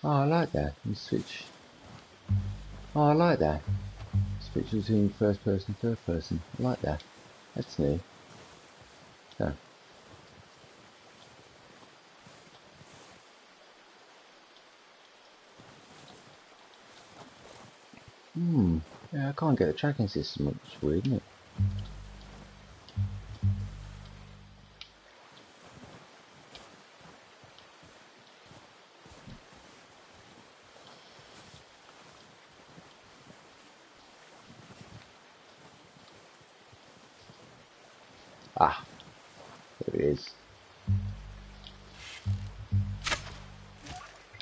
Oh, I like that. You switch. Oh, I like that. Switch between first person, third person. I like that. That's new. So. Yeah, I can't get the tracking system. It's weird, isn't it? Ah, there it is. You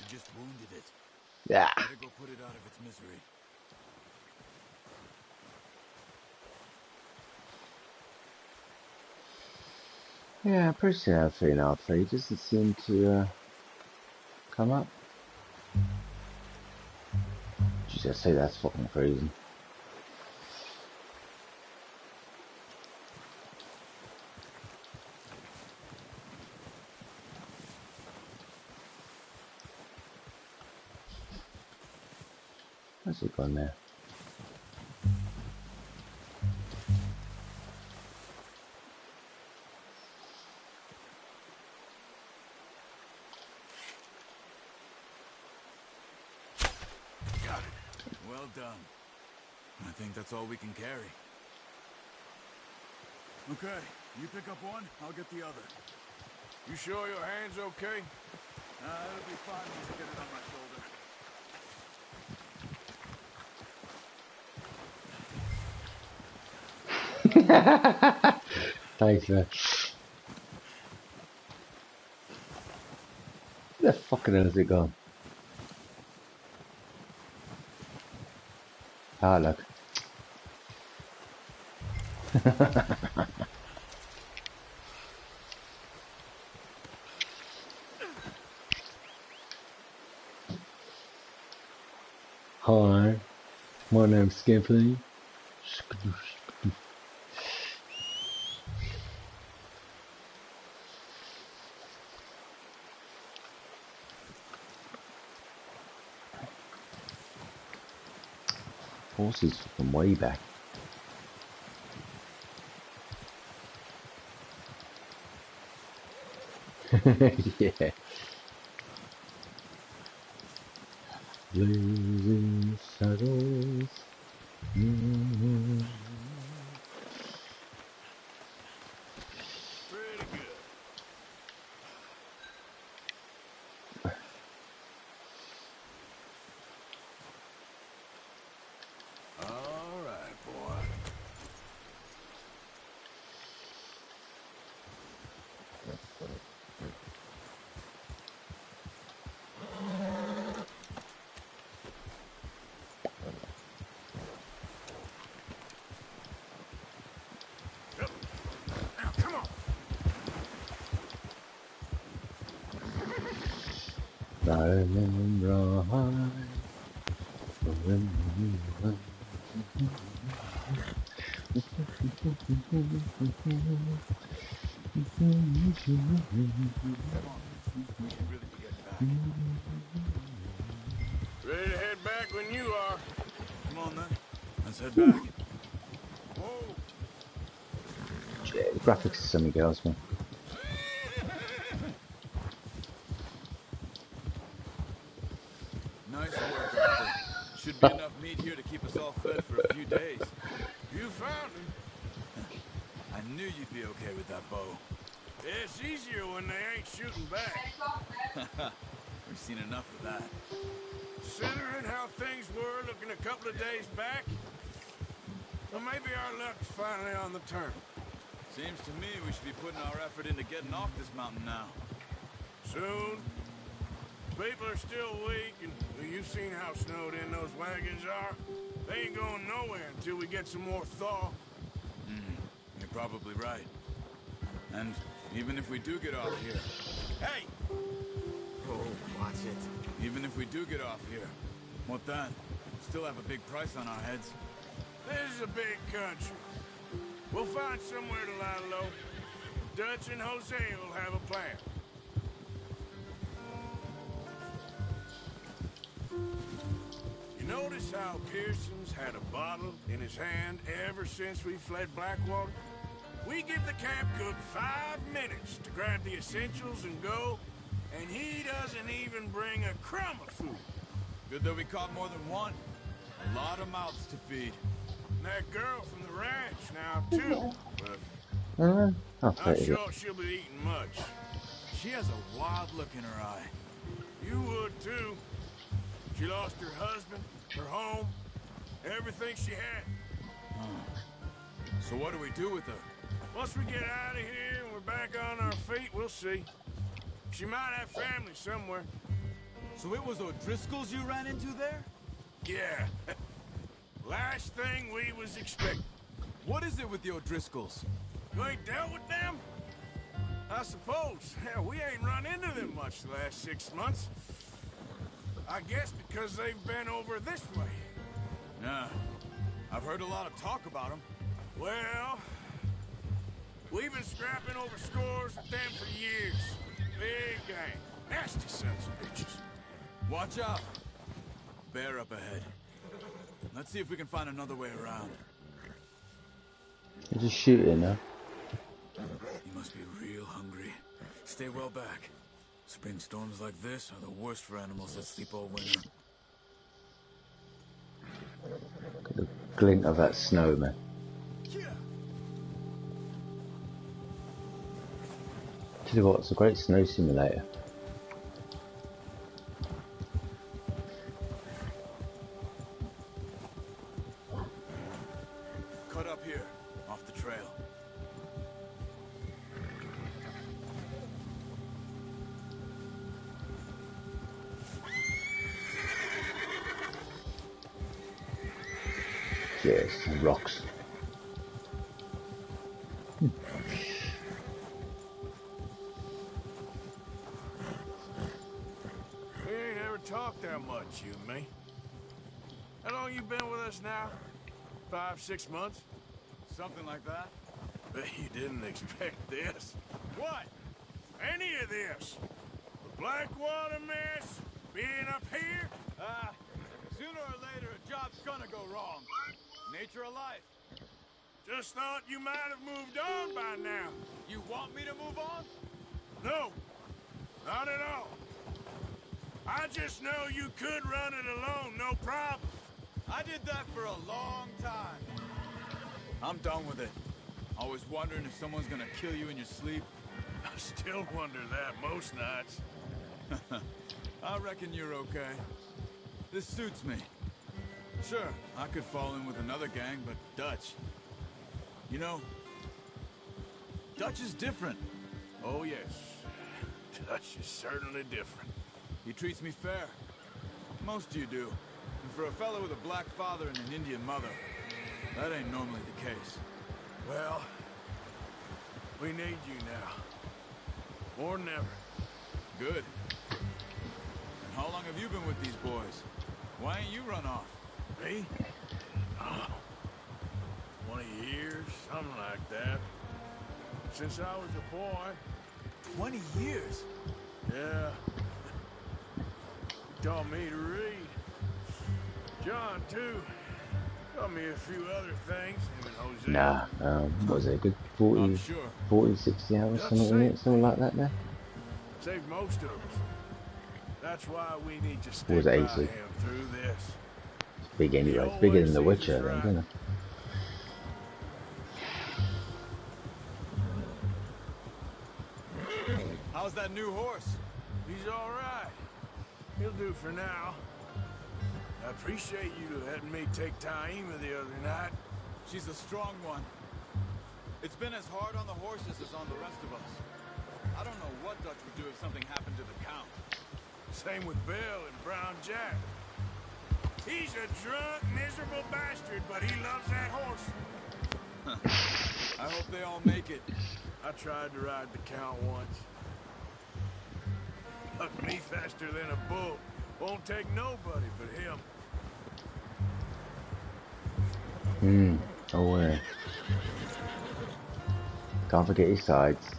just wounded it. Yeah. Better go put it out of its misery. Yeah, I'm pretty sure R3 and R3 doesn't seem to come up. Jeez, I say that's fucking freezing. Where's it gone now? Got it. Well done. I think that's all we can carry. Okay, you pick up one, I'll get the other. You sure your hand's okay? It'll be fine once I get it on my shoulder. Thanks, man. Where the fucking hell has it gone? Ah, look. Hi, my name's Skimpy. Horses from way back. Yeah. Blazing saddles. Pretty good. All right, boy. Yep. Now, come on. Ready to head back when you are. Come on then. Let's head back. Whoa. Yeah, the graphics are something else, man. Nice work, Arthur. Should be enough meat here to keep us all fed for a few days. You found him. I knew you'd be okay with that bow. It's easier when they ain't shooting back. We've seen enough of that. Considering how things were looking a couple of days back, well, maybe our luck's finally on the turn. Seems to me we should be putting our effort into getting off this mountain now. Soon. People are still weak, and well, you've seen how snowed in those wagons are. They ain't going nowhere until we get some more thaw. You're probably right. And even if we do get off here... Hey! Oh, watch it. Even if we do get off here, what then? Still have a big price on our heads. This is a big country. We'll find somewhere to lie low. Dutch and Jose will have a plan. You notice how Pearson's had a bottle in his hand ever since we fled Blackwater? We give the camp cook 5 minutes to grab the essentials and go, and he doesn't even bring a crumb of food. Good that we caught more than one. A lot of mouths to feed. And that girl from the ranch now, too. But I'll I'm take it. sure she'll be eating much. She has a wild look in her eye. You would, too. She lost her husband, her home, everything she had. So what do we do with her? Once we get out of here and we're back on our feet, we'll see. She might have family somewhere. So it was O'Driscoll's you ran into there? Yeah. Last thing we was expecting. What is it with the O'Driscolls? You ain't dealt with them? I suppose. Hell, we ain't run into them much the last 6 months. I guess because they've been over this way. Yeah. I've heard a lot of talk about them. Well, we've been scrapping over scores with them for years. Big gang. Nasty sons of bitches. Watch out. Bear up ahead. Let's see if we can find another way around. You're just shooting, huh? You must be real hungry. Stay well back. Spring storms like this are the worst for animals that sleep all winter. Look at the glint of that snow, man. Tell you what, it's a great snow simulator. Cut up here. off the trail. Yes, and rocks. We ain't ever talked that much, you and me. How long you been with us now? 5, 6 months? Something like that. Bet you didn't expect this. What? Any of this? The Blackwater mess? Being up here? Sooner or later, a job's gonna go wrong. Nature of life. Just thought you might have moved on by now. You want me to move on? No, not at all. I just know you could run it alone, no problem. I did that for a long time. I'm done with it. Always wondering if someone's gonna kill you in your sleep. I still wonder that most nights. I reckon you're okay. This suits me. Sure, I could fall in with another gang, but Dutch... You know, Dutch is different. Oh, yes. Dutch is certainly different. He treats me fair. Most of you do. And for a fellow with a black father and an Indian mother, that ain't normally the case. Well, we need you now. More than ever. Good. And how long have you been with these boys? Why ain't you run off? Me? Oh, 20 years, something like that. Since I was a boy. 20 years? Yeah. He taught me to read. John, too. Taught me a few other things, him and Jose. Nah, what was it, a good 40, sure. 40, 60 hours, something like that there? Saved most of us. That's why we need to Or stick was by it him 80? through this. It's big anyway, it's bigger than The Witcher, I think, isn't it? How's that new horse? He's all right. He'll do for now. I appreciate you letting me take Taima the other night. She's a strong one. It's been as hard on the horses as on the rest of us. I don't know what Dutch would do if something happened to the Count. Same with Bill and Brown Jack. He's a drunk, miserable bastard, but he loves that horse. I hope they all make it. I tried to ride the Count once. Hucked me faster than a bull. Won't take nobody but him. Oh, can't forget his sides.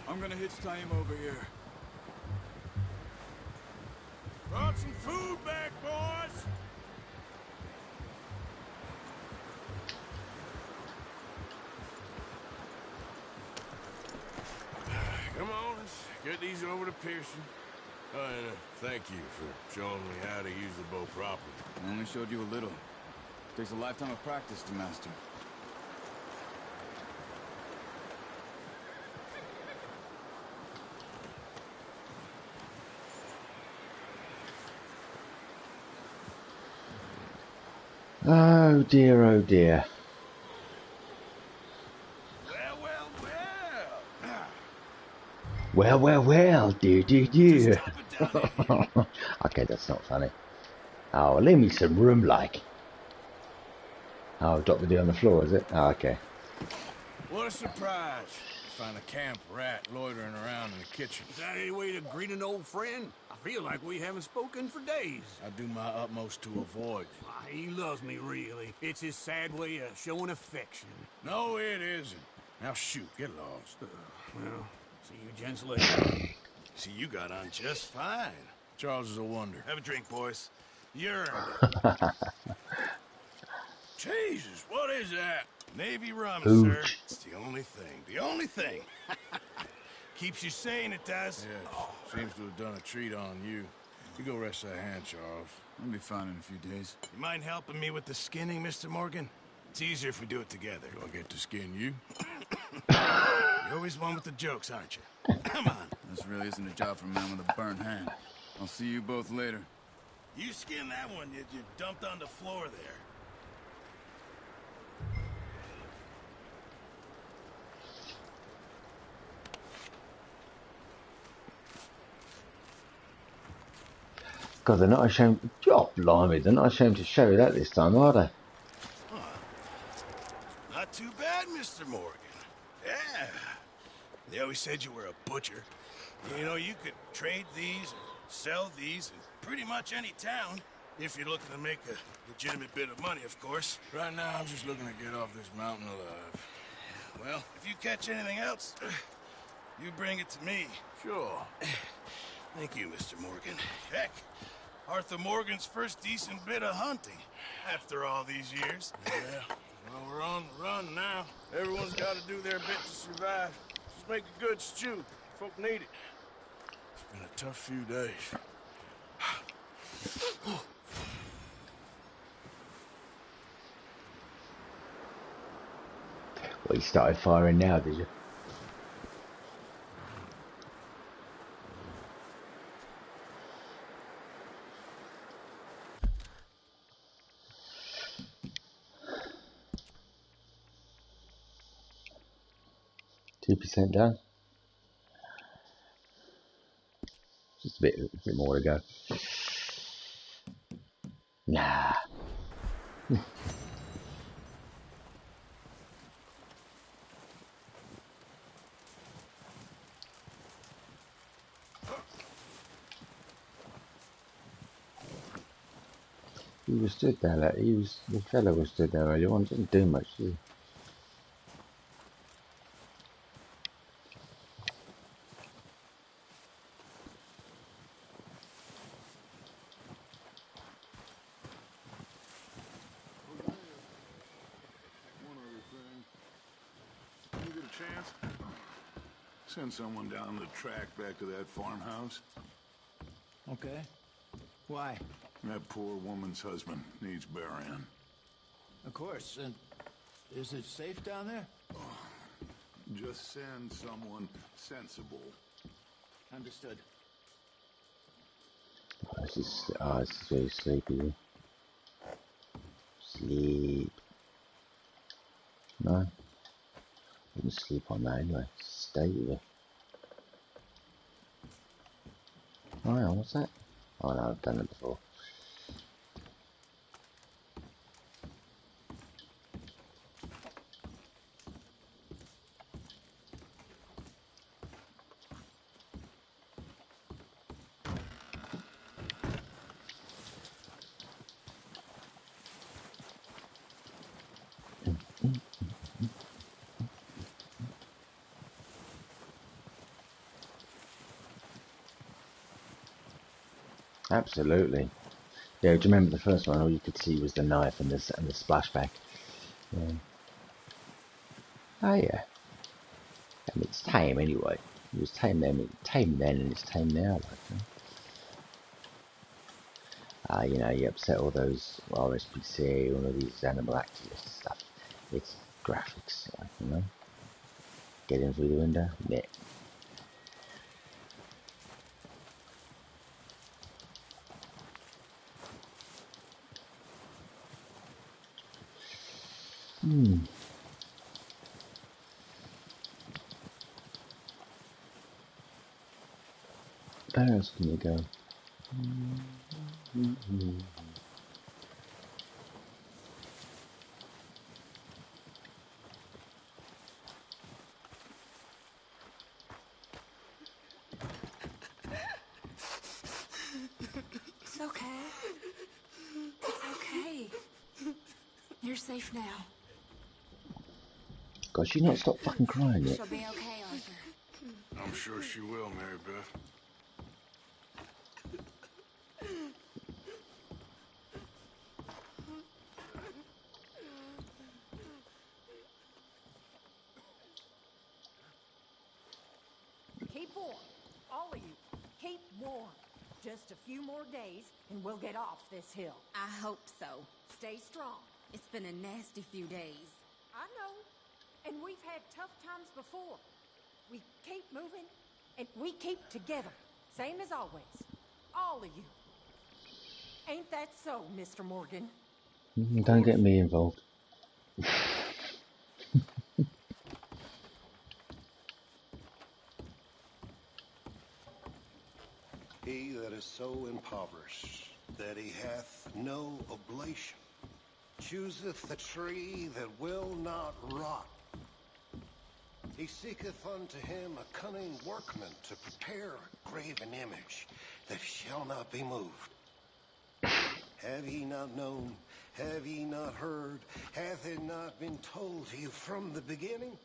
I'm gonna hitch Taima over here. Brought some food back, boys. Come on, let's get these over to Pearson. And thank you for showing me how to use the bow properly. I only showed you a little. Takes a lifetime of practice to master. Oh dear, oh dear. Well, dear. Okay, that's not funny. Oh, leave me some room, like. Oh, drop the deal on the floor, is it? Oh, okay. What a surprise. Find a camp rat loitering around in the kitchen. Is that any way to greet an old friend? I feel like we haven't spoken for days. I do my utmost to avoid. He loves me, really. It's his sad way of showing affection. No, it isn't. Now shoot, get lost. Well, see you gents later. See, you got on just fine. Charles is a wonder. Have a drink, boys. You're... Jesus, what is that? Navy rum, sir. Hooch. It's the only thing. The only thing. Keeps you sane, it does. Yeah, seems to have done a treat on you. You go rest that hand, Charles. I'll be fine in a few days. You mind helping me with the skinning, Mr. Morgan? It's easier if we do it together. Do I get to skin you? You're always one with the jokes, aren't you? Come on. This really isn't a job for a man with a burnt hand. I'll see you both later. You skin that one you dumped on the floor there. God, they're not ashamed. Oh, blimey, they're not ashamed to show you that this time, are they? Not too bad, Mr. Morgan. Yeah. They always said you were a butcher. You know, you could trade these or sell these in pretty much any town, if you're looking to make a legitimate bit of money, of course. Right now, I'm just looking to get off this mountain alive. Well, if you catch anything else, you bring it to me. Sure. Thank you, Mr. Morgan. Heck, Arthur Morgan's first decent bit of hunting after all these years. Yeah. Well, we're on the run now. Everyone's got to do their bit to survive. Just make a good stew. Folk need it. It's been a tough few days. Well, you started firing now, did you? %2 done. Just a bit more to go. Nah. He was stood there. Like, the fellow was stood there earlier on. Didn't do much, did he? You get a chance? Send someone down the track back to that farmhouse. Okay. Why? That poor woman's husband needs burying. Of course. And is it safe down there? Just send someone sensible. Understood. This is very sleepy. Sleep. No. Wouldn't sleep on that anyway. Stay there. Oh yeah, what's that? Oh no, I've done it before. Absolutely. Yeah, do you remember the first one? All you could see was the knife and the splashback. Yeah. Oh yeah. And it's tame anyway. It was tame then, and it's tame now. Like, you know, you upset all those RSPCA, all of these animal activist stuff. It's graphics, like, you know. Get in through the window, meh. Where else can you go? It's okay. It's okay. You're safe now. God, she not stop fucking crying yet. She'll be okay, Arthur. I'm sure she will, Mary Beth. keep warm. All of you, keep warm. Just a few more days, and we'll get off this hill. I hope so. Stay strong. It's been a nasty few days. I know. And we've had tough times before. We keep moving, and we keep together. Same as always. All of you. Ain't that so, Mr. Morgan? Don't get me involved. He that is so impoverished that he hath no oblation chooseth the tree that will not rot. He seeketh unto him a cunning workman to prepare a graven image that shall not be moved. Have ye not known? Have ye not heard? Hath it not been told to you from the beginning?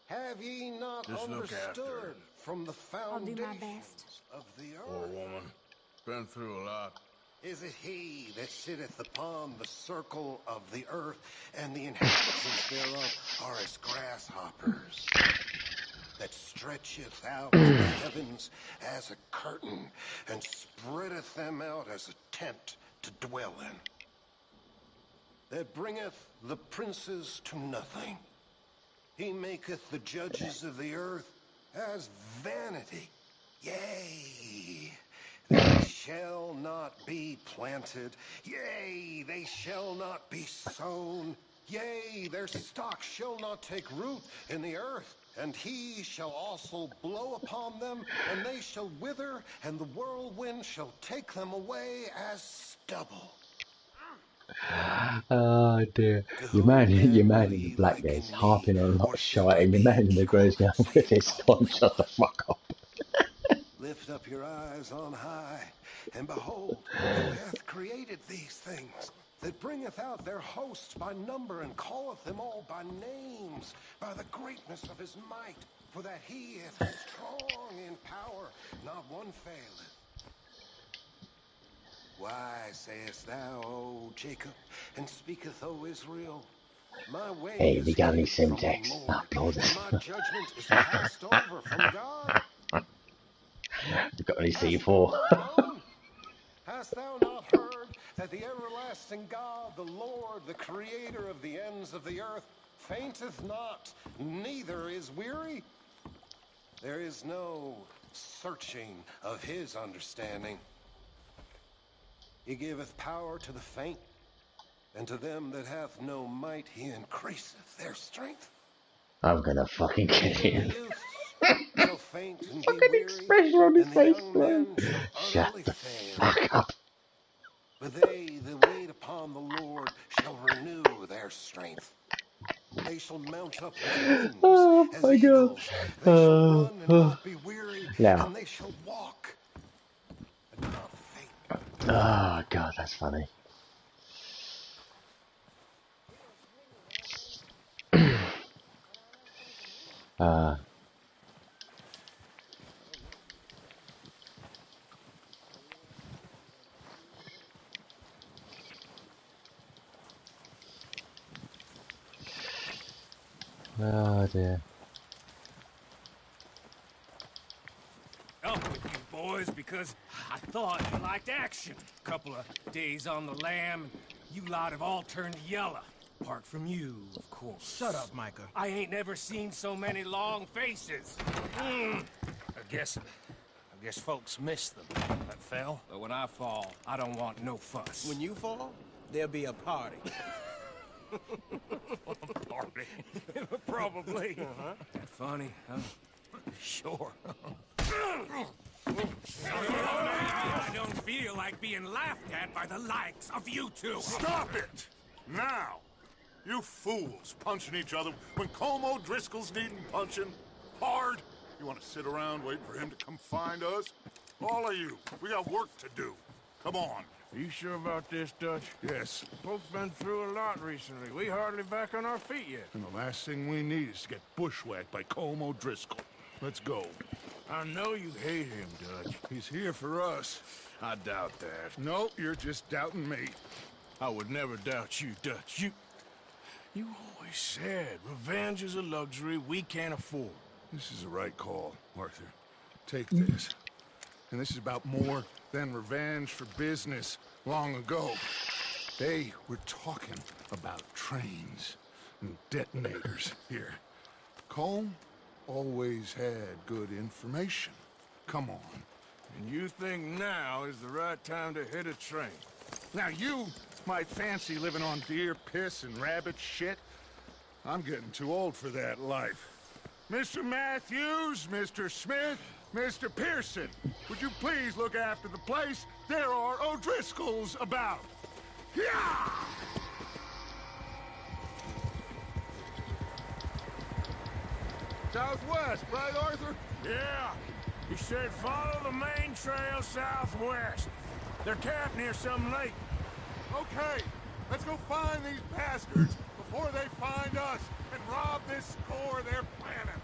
Have ye not Just look after understood her. from the I'll do my foundations best. of the Poor earth? woman. Been through a lot. Is it he that sitteth upon the circle of the earth, and the inhabitants thereof are as grasshoppers, that stretcheth out the heavens as a curtain, and spreadeth them out as a tent to dwell in, that bringeth the princes to nothing? He maketh the judges of the earth as vanity. Yea, they shall not be planted. Yea, they shall not be sown. Yea, their stock shall not take root in the earth. And he shall also blow upon them, and they shall wither, and the whirlwind shall take them away as stubble. Oh dear. Your man in the black guy's harping on a lot of shite, and your man in the grey's going with his time. Shut the fuck up. Lift up your eyes on high, and behold, who hath created these things, that bringeth out their hosts by number, and calleth them all by names, by the greatness of his might, for that he is strong in power, not one faileth. Why sayest thou, O Jacob, and speaketh, O Israel? My way Hey, is we got any hid from the syntax? Lord, Upload and my judgment is passed over from God. You got any Hast thou C4? not known? Hast thou not heard that the everlasting God, the Lord, the creator of the ends of the earth, fainteth not, neither is weary? There is no searching of his understanding. He giveth power to the faint, and to them that hath no might he increaseth their strength. I'm gonna fucking kill Even him. the youth shall faint and be Fucking weary, expression on his and the face, young bro. men shall Shut utterly the fail. fuck up. But they that wait upon the Lord shall renew their strength. They shall mount up with wings Oh as my god. eagles. They shall run and not be weary, Now. and they shall walk and not faint. Oh god, that's funny. Oh dear. Up with you boys because I thought you liked action. Couple of days on the lam, and you lot have all turned yellow. Apart from you, of course. Shut up, Micah. I ain't never seen so many long faces. I guess folks miss them. That fell. But when I fall, I don't want no fuss. When you fall, there'll be a party. Party. Probably. That funny, huh? Sure. I don't feel like being laughed at by the likes of you two. Stop it! Now! You fools punching each other when Como Driscoll's needing punching hard. You want to sit around waiting for him to come find us? All of you, we got work to do. Come on. Are you sure about this, Dutch? Yes. Folks been through a lot recently. We hardly back on our feet yet. And the last thing we need is to get bushwhacked by Como Driscoll. Let's go. I know you hate him, Dutch. He's here for us. I doubt that. No, you're just doubting me. I would never doubt you, Dutch. You always said revenge is a luxury we can't afford. This is the right call, Arthur. take this. And this is about more than revenge for business long ago. They were talking about trains and detonators here. Colm always had good information. Come on. And you think now is the right time to hit a train? Now you might fancy living on deer piss and rabbit shit. I'm getting too old for that life. Mr. Matthews, Mr. Smith, Mr. Pearson, would you please look after the place? There are O'Driscolls about. Yeah! Southwest, right, Arthur? Yeah. He said follow the main trail southwest. They're camped near some lake. Okay, let's go find these bastards before they find us and rob this score they're planning.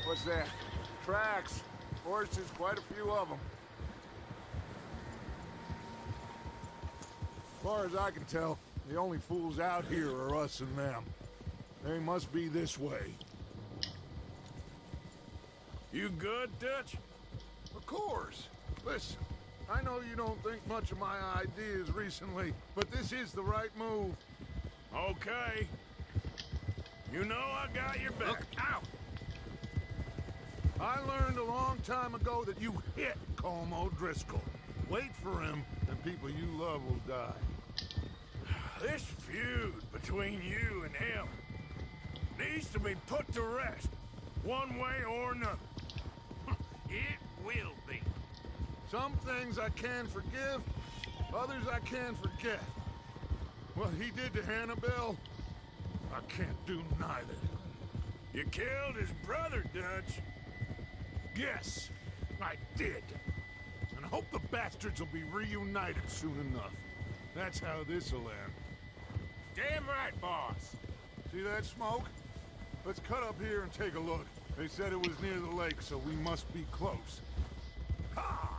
What's that? Tracks. Horses, quite a few of them. As far as I can tell, the only fools out here are us and them. They must be this way. You good, Dutch? Of course. Listen, I know you don't think much of my ideas recently, but this is the right move. Okay. You know I got your back. Look out! I learned a long time ago that you hit Colm O'Driscoll. Wait for him, and people you love will die. This feud between you and him needs to be put to rest, one way or another. It will be. Some things I can forgive, others I can forget. What he did to Hannibal, I can't do neither. You killed his brother, Dutch. Yes, I did. And I hope the bastards will be reunited soon enough. That's how this'll end. Damn right, boss. See that smoke? Let's cut up here and take a look. They said it was near the lake, so we must be close. Ha!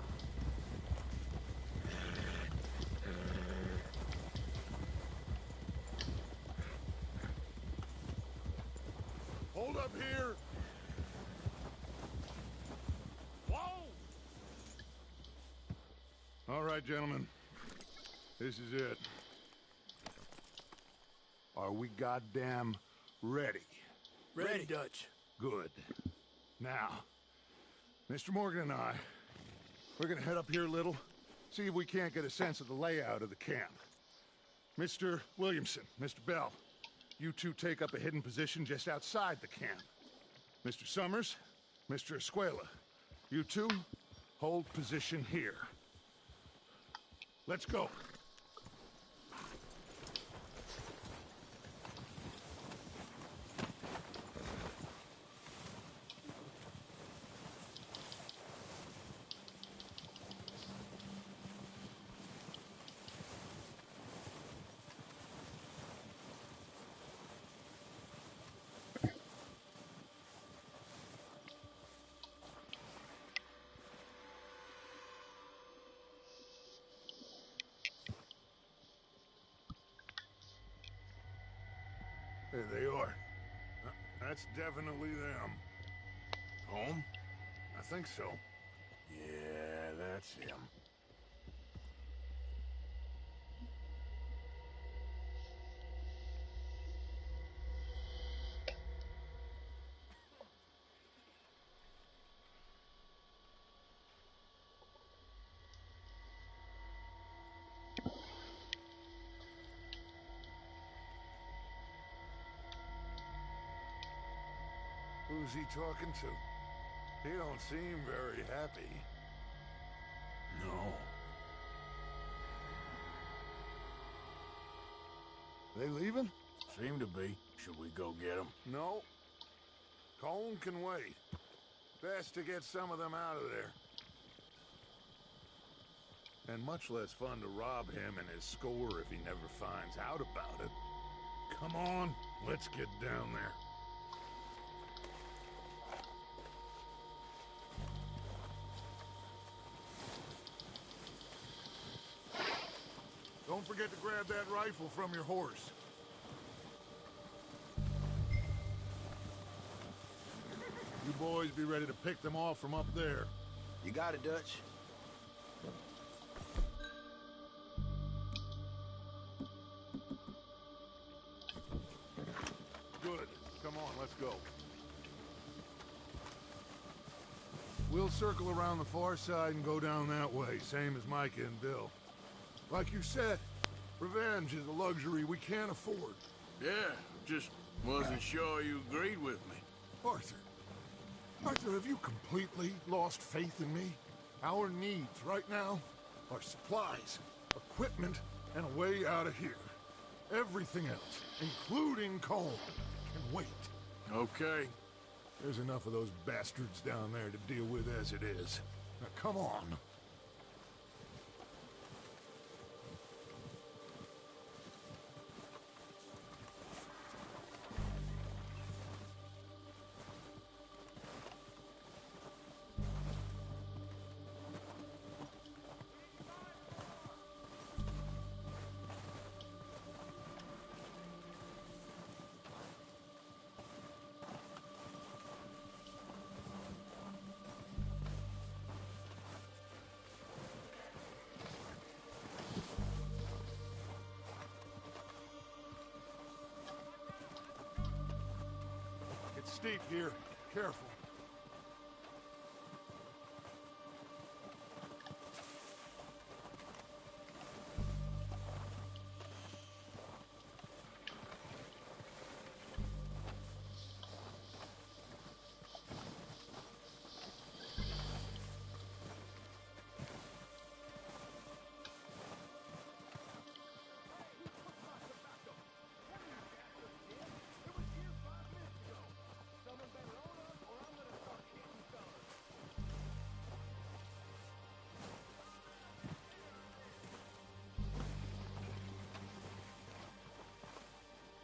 Hold up here. Whoa! All right, gentlemen. This is it. Are we goddamn ready? Ready, Dutch. Good. Now, Mr. Morgan and I, we're gonna head up here a little, see if we can't get a sense of the layout of the camp. Mr. Williamson, Mr. Bell, you two take up a hidden position just outside the camp. Mr. Summers, Mr. Escuela, you two hold position here. Let's go. There they are. That's definitely them. Home? I think so. Yeah, that's him. Who's he talking to? He don't seem very happy. No. They leaving? Seem to be. Should we go get them? No. Colm can wait. Best to get some of them out of there. and much less fun to rob him and his score if he never finds out about it. Come on, let's get down there. Don't forget to grab that rifle from your horse. You boys be ready to pick them off from up there. You got it, Dutch. Good. Come on, let's go. We'll circle around the far side and go down that way, same as Micah and Bill. Like you said, revenge is a luxury we can't afford. Yeah, just wasn't sure you agreed with me. Arthur. Arthur, have you completely lost faith in me? Our needs right now are supplies, equipment, and a way out of here. Everything else, including Colm, can wait. Okay. There's enough of those bastards down there to deal with as it is. Now, come on. It's steep here. Careful.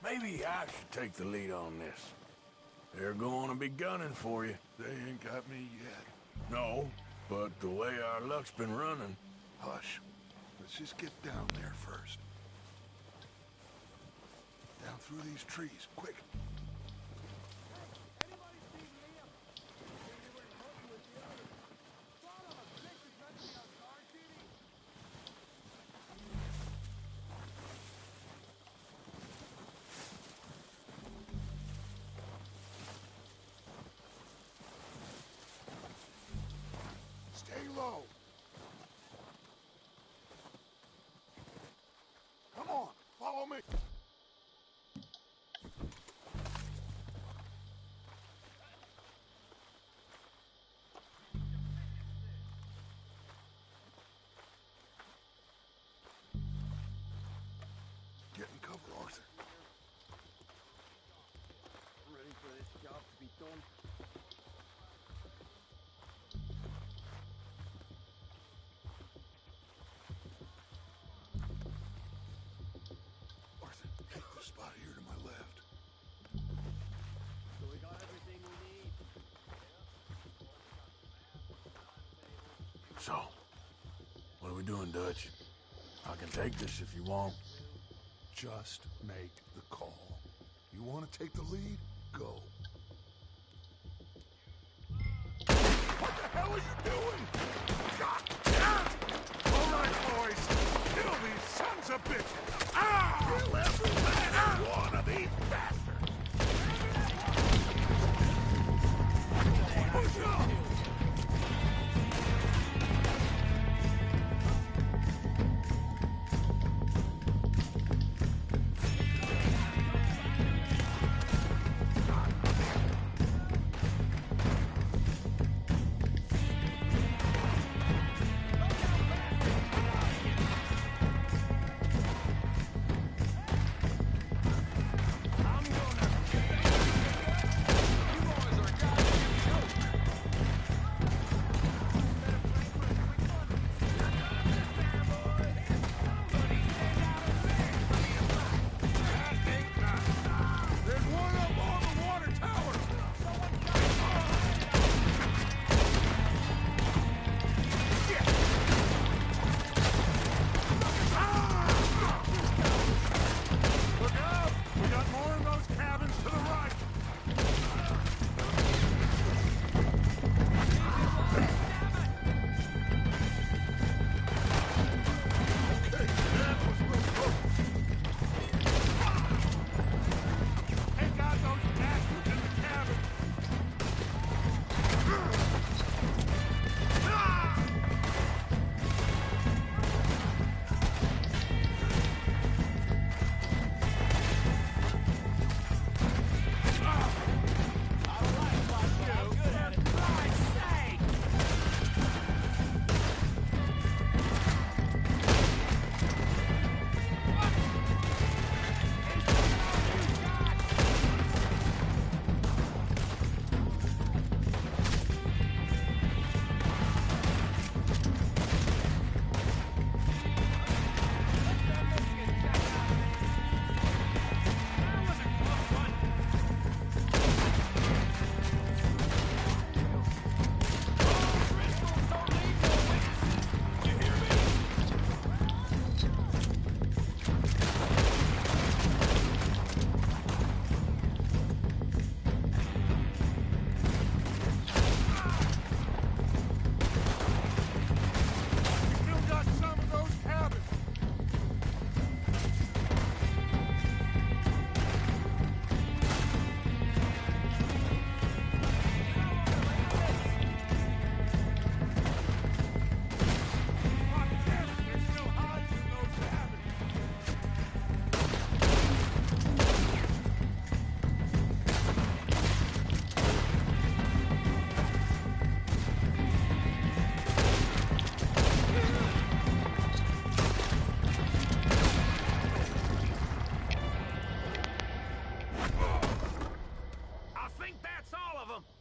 Maybe I should take the lead on this. They're going to be gunning for you. They ain't got me yet. No, but the way our luck's been running... Hush. Let's just get down there first. Down through these trees, quick. Stay low. Come on, follow me. Get in cover, Arthur. I'm ready for this job to be done. Arthur, take this spot here to my left. So we got everything we need. So, what are we doing, Dutch? I can take this if you want. Just make the call. You want to take the lead? Go. What the hell are you doing? God damn it! All right, boys. Kill these sons of bitches. Ah! Kill every last one of these bastards. Push up!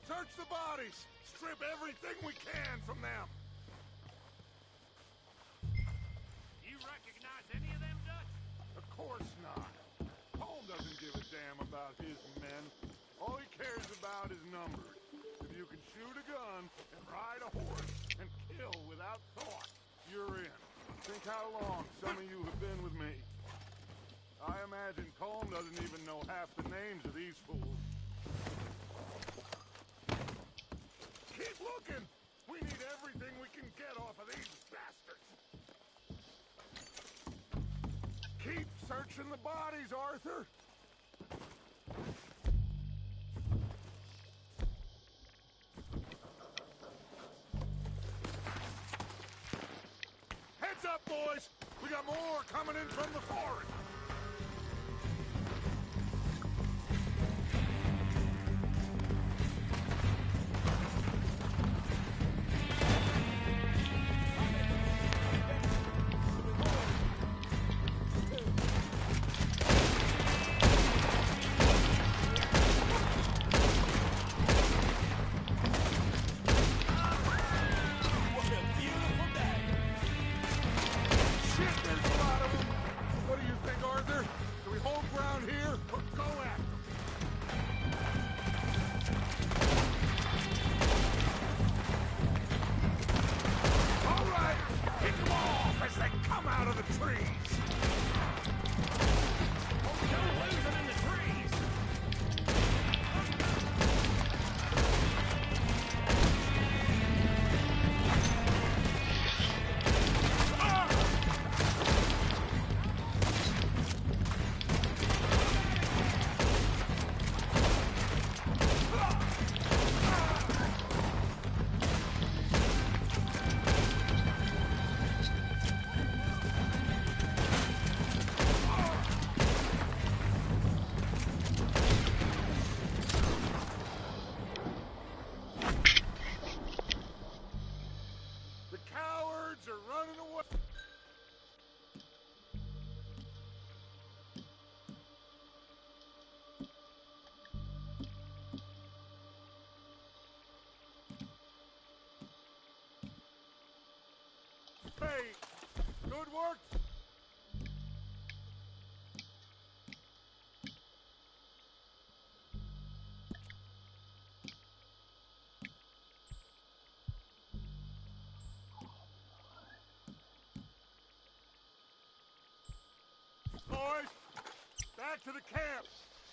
Search the bodies! Strip everything we can from them! You recognize any of them, Dutch? Of course not. Paul doesn't give a damn about his men. All he cares about is numbers. If you can shoot a gun and ride a horse and kill without thought, you're in. Think how long some of you have been with me. I imagine Colm doesn't even know half the names of these fools. Keep looking! We need everything we can get off of these bastards! Keep searching the bodies, Arthur! Heads up, boys! We got more coming in from the forest! Hey, good work. Boys, back to the camp.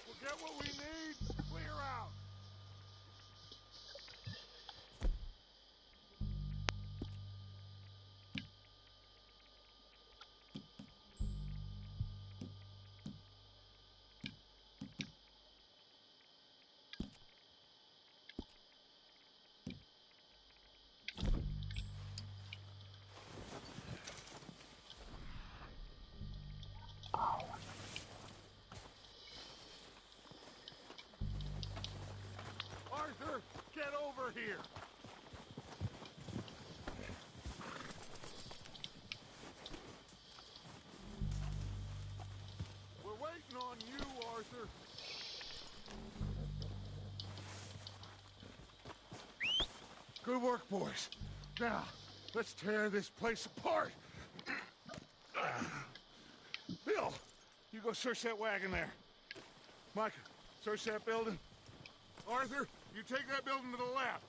We'll get what we need, clear out. Arthur, get over here. We're waiting on you, Arthur. Good work, boys. Now, let's tear this place apart. Bill, you go search that wagon there. Micah, search that building. Arthur, you take that building to the left.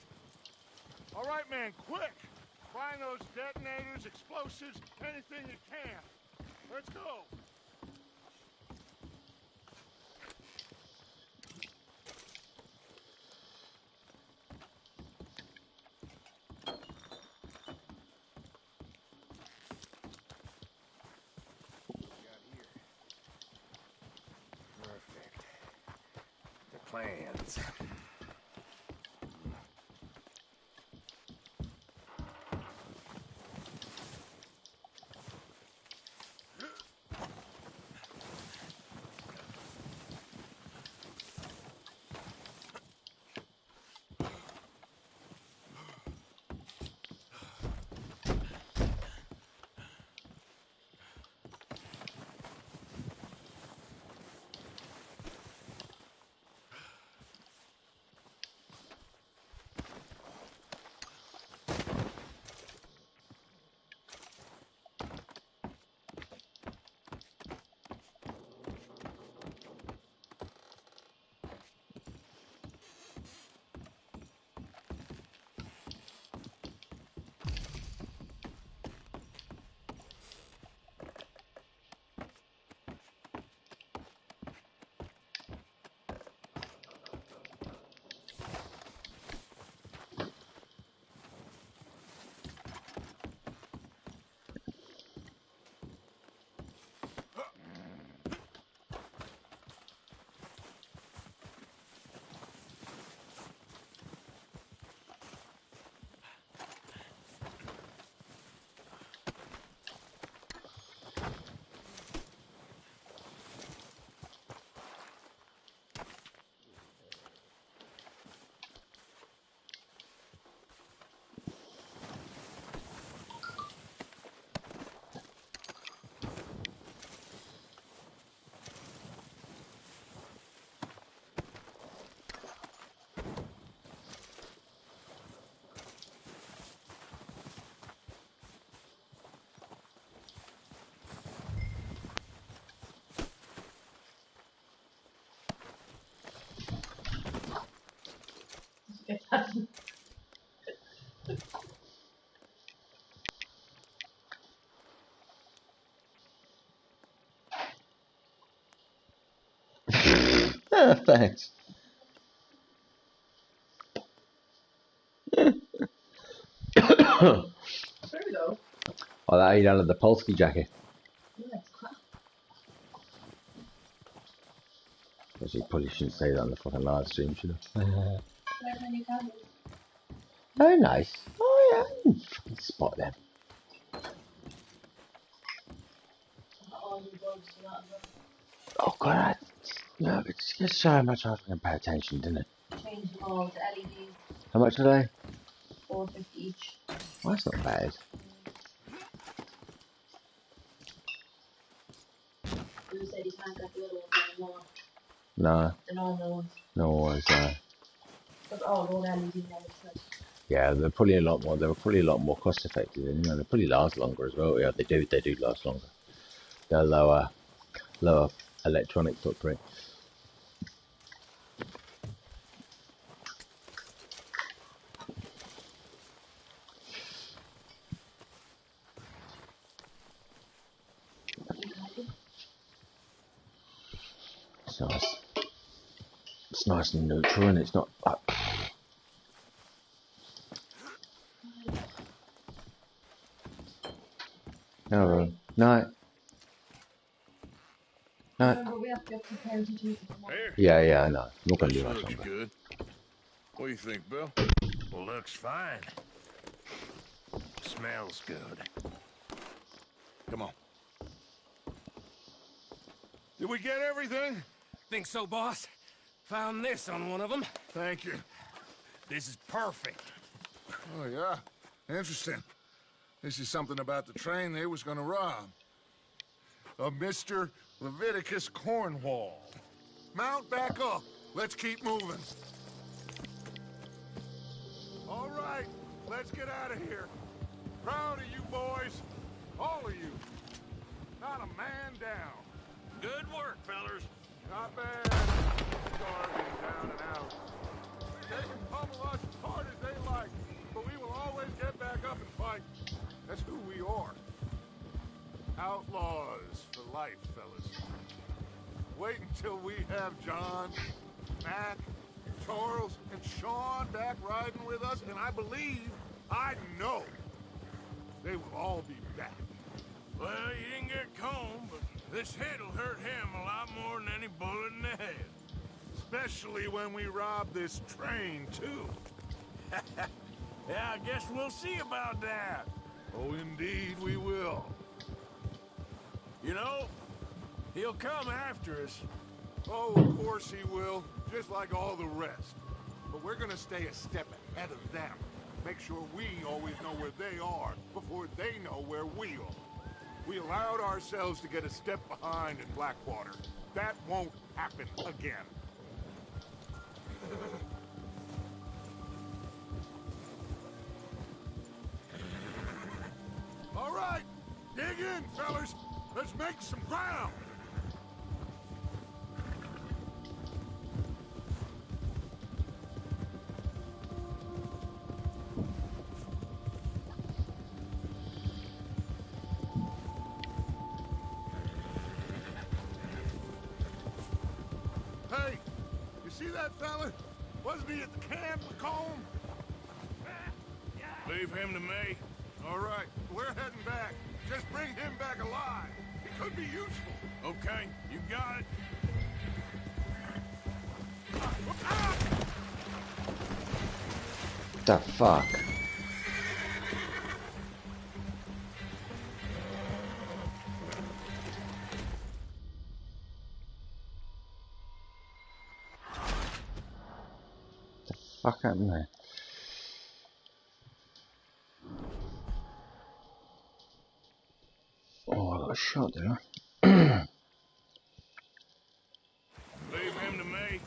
All right, man, quick. Find those detonators, explosives, anything you can. Let's go. Perfect. The plans. Thanks. Frodo? Oh, that you down at the Polski jacket. Yeah, it's crap. Actually, probably shouldn't say that on the fucking live stream, should I? Where's my new candles? Oh, nice. Oh, yeah. I can fucking spot them. I've got all new bulbs for that as well. Oh, God. No, it's just so much I can pay attention, didn't it? Change them all to LEDs. How much are they? $4.50 each. Well, that's not bad. Who said you can't get the other ones anymore? No. The normal ones. No worries, But all those LED lights. Yeah, they're probably a lot more. They're probably a lot more cost effective, and they probably last longer as well. Yeah, they do. They do last longer. They're lower electronic footprint. It's nice. It's nice and neutral, and it's not. No, no. Remember, we have to get some parenting teachers tomorrow. Yeah, I know. I'm not gonna do much Looks longer. good. What do you think, Bill? Well, looks fine. Smells good. Come on. Did we get everything? Think so, boss? Found this on one of them. Thank you. This is perfect. Oh, yeah? Interesting. This is something about the train they was gonna rob. A Mr. Leviticus Cornwall. Mount back up. Let's keep moving. All right, let's get out of here. Proud of you boys. All of you. Not a man down. Good work, fellers. Not bad. Starving down and out. They can pummel us as hard as they like, but we will always get back up and fight. That's who we are. Outlaws for life, fellas. Wait until we have John, Mac, Charles, and Sean back riding with us, and I know, they will all be back. Well, you didn't get Combe, but this hit'll hurt him a lot more than any bullet in the head. Especially when we rob this train, too. Yeah, I guess we'll see about that. Oh, indeed we will. You know, he'll come after us. Oh, of course he will, just like all the rest. But we're gonna stay a step ahead of them. Make sure we always know where they are before they know where we are. We allowed ourselves to get a step behind in Blackwater. That won't happen again. All right, dig in, fellas. Let's make some ground. Hey, you see that fella? Wasn't he at the camp with Colm? Leave him to me. All right, we're heading back. Just bring him back alive. He could be useful. Okay, you got it. The fuck? The fuck happened there? Oh, I got shot there. Leave him to me.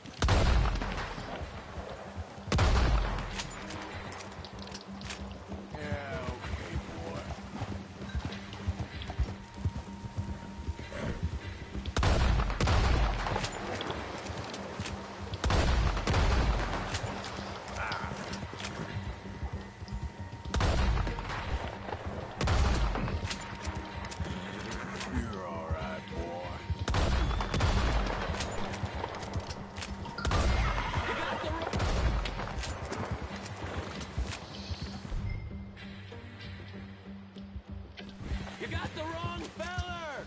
Yeah, okay, boy. You're all right. got the wrong feller!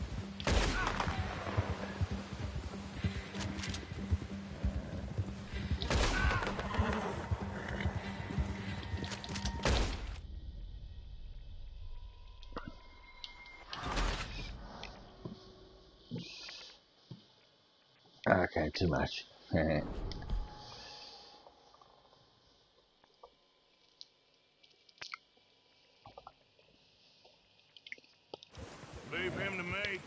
Okay, too much. Leave him to me.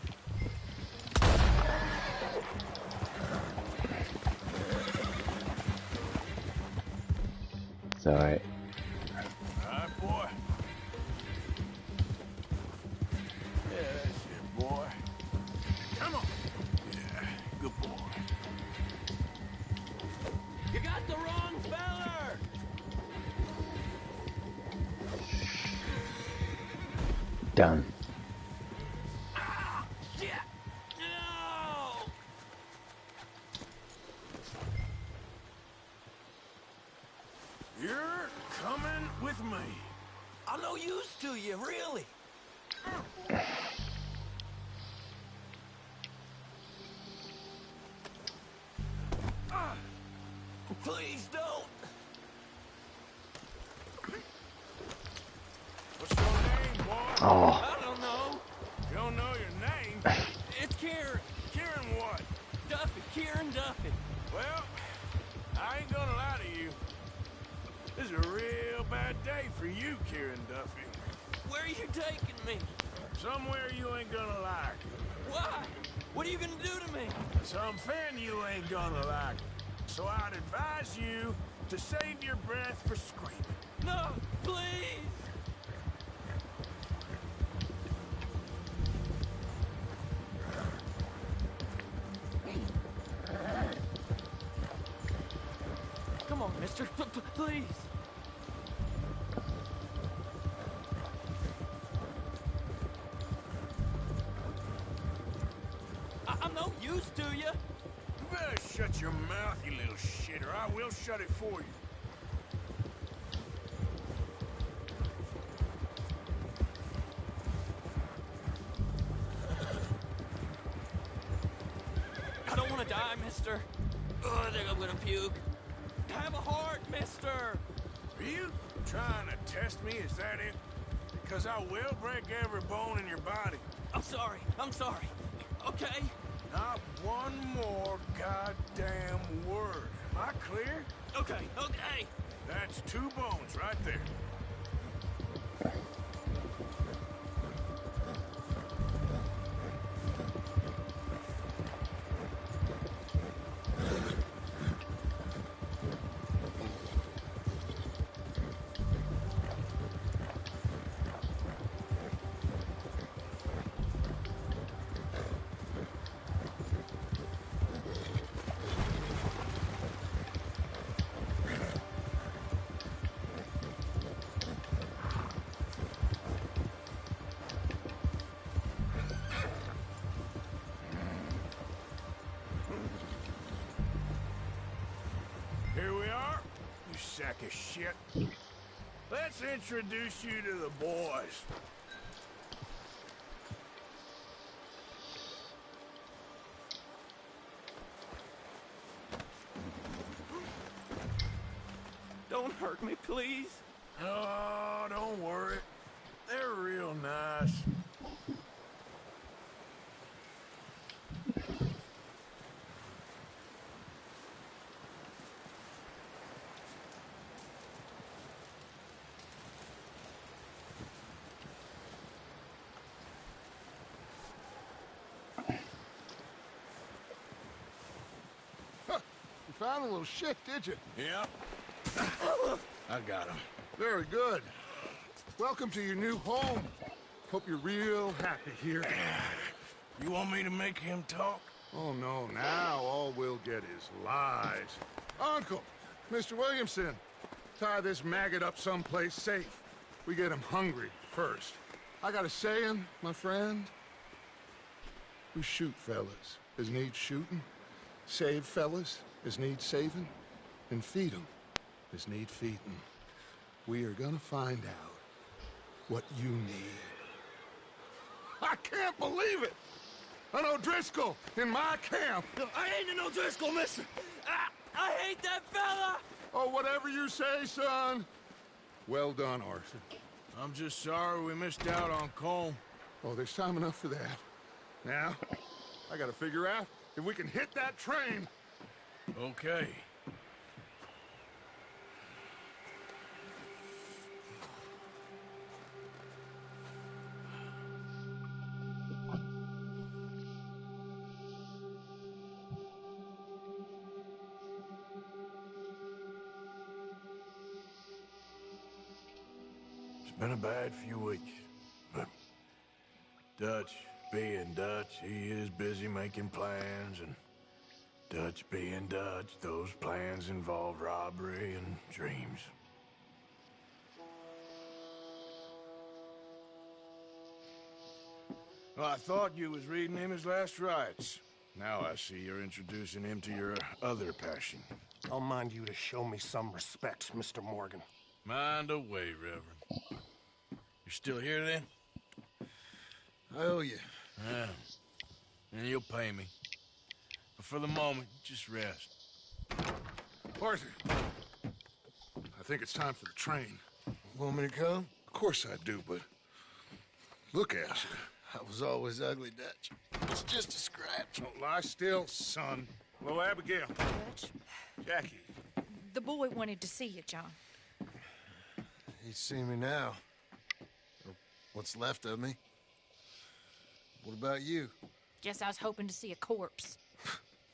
Sorry. All right, boy. Yeah, that's it, boy. Come on. Yeah, good boy. You got the wrong feller! Done. Ah, shit! No! You're coming with me. I'm no use to you, really. Please don't. What's your name, boy? Oh. I don't know. You don't know your name? It's Kieran. Kieran what? Duffy. Kieran Duffy. Well, I ain't gonna lie to you. This is a real bad day for you, Kieran Duffy. Where are you taking me? Somewhere you ain't gonna like. Why? What are you gonna do to me? Something you ain't gonna like. So I'd advise you to save your breath for screaming. No, please. Come on, mister. Please. I'm no use to you. You better shut your mouth, you little shit, or I will shut it for you. I don't want to die, mister. Oh, I think I'm gonna puke. Have a heart, mister. Are you trying to test me? Is that it? Because I will break every bone in your body. I'm sorry. I'm sorry. Okay? Not one more goddamn word. Am I clear? Okay, okay. That's 2 bones right there. Here we are, you sack of shit. Let's introduce you to the boys. Don't hurt me, please. Oh, don't worry. They're real nice. You found a little shit, did you? Yep. I got him. Very good. Welcome to your new home. Hope you're real happy here. You want me to make him talk? Oh, no. Now all we'll get is lies. Uncle, Mr. Williamson, tie this maggot up someplace safe. We get him hungry first. I got a saying, my friend. We shoot fellas as need shooting, save fellas as need saving, and feed 'em as need feeding. We are gonna find out what you need. I can't believe it! An O'Driscoll in my camp! I ain't an O'Driscoll, mister! I hate that fella! Oh, whatever you say, son. Well done, Arthur. I'm just sorry we missed out on Colm. Oh, there's time enough for that. Now, I gotta figure out if we can hit that train. Okay. It's been a bad few weeks, but Dutch being Dutch, he is busy making plans, and Dutch being Dutch, those plans involve robbery and dreams. Well, I thought you was reading him his last rites. Now I see you're introducing him to your other passion. I'll mind you to show me some respect, Mr. Morgan. Mind away, Reverend. You're still here, then? I owe you. Yeah. And you'll pay me. But for the moment, just rest. Arthur, I think it's time for the train. Want me to come? Of course I do, but look at you. I was always ugly, Dutch. It's just a scratch. Don't lie still, son. Hello, Abigail. Dutch, Jackie. the boy wanted to see you, John. He's seen me now. Or what's left of me. What about you? Guess I was hoping to see a corpse.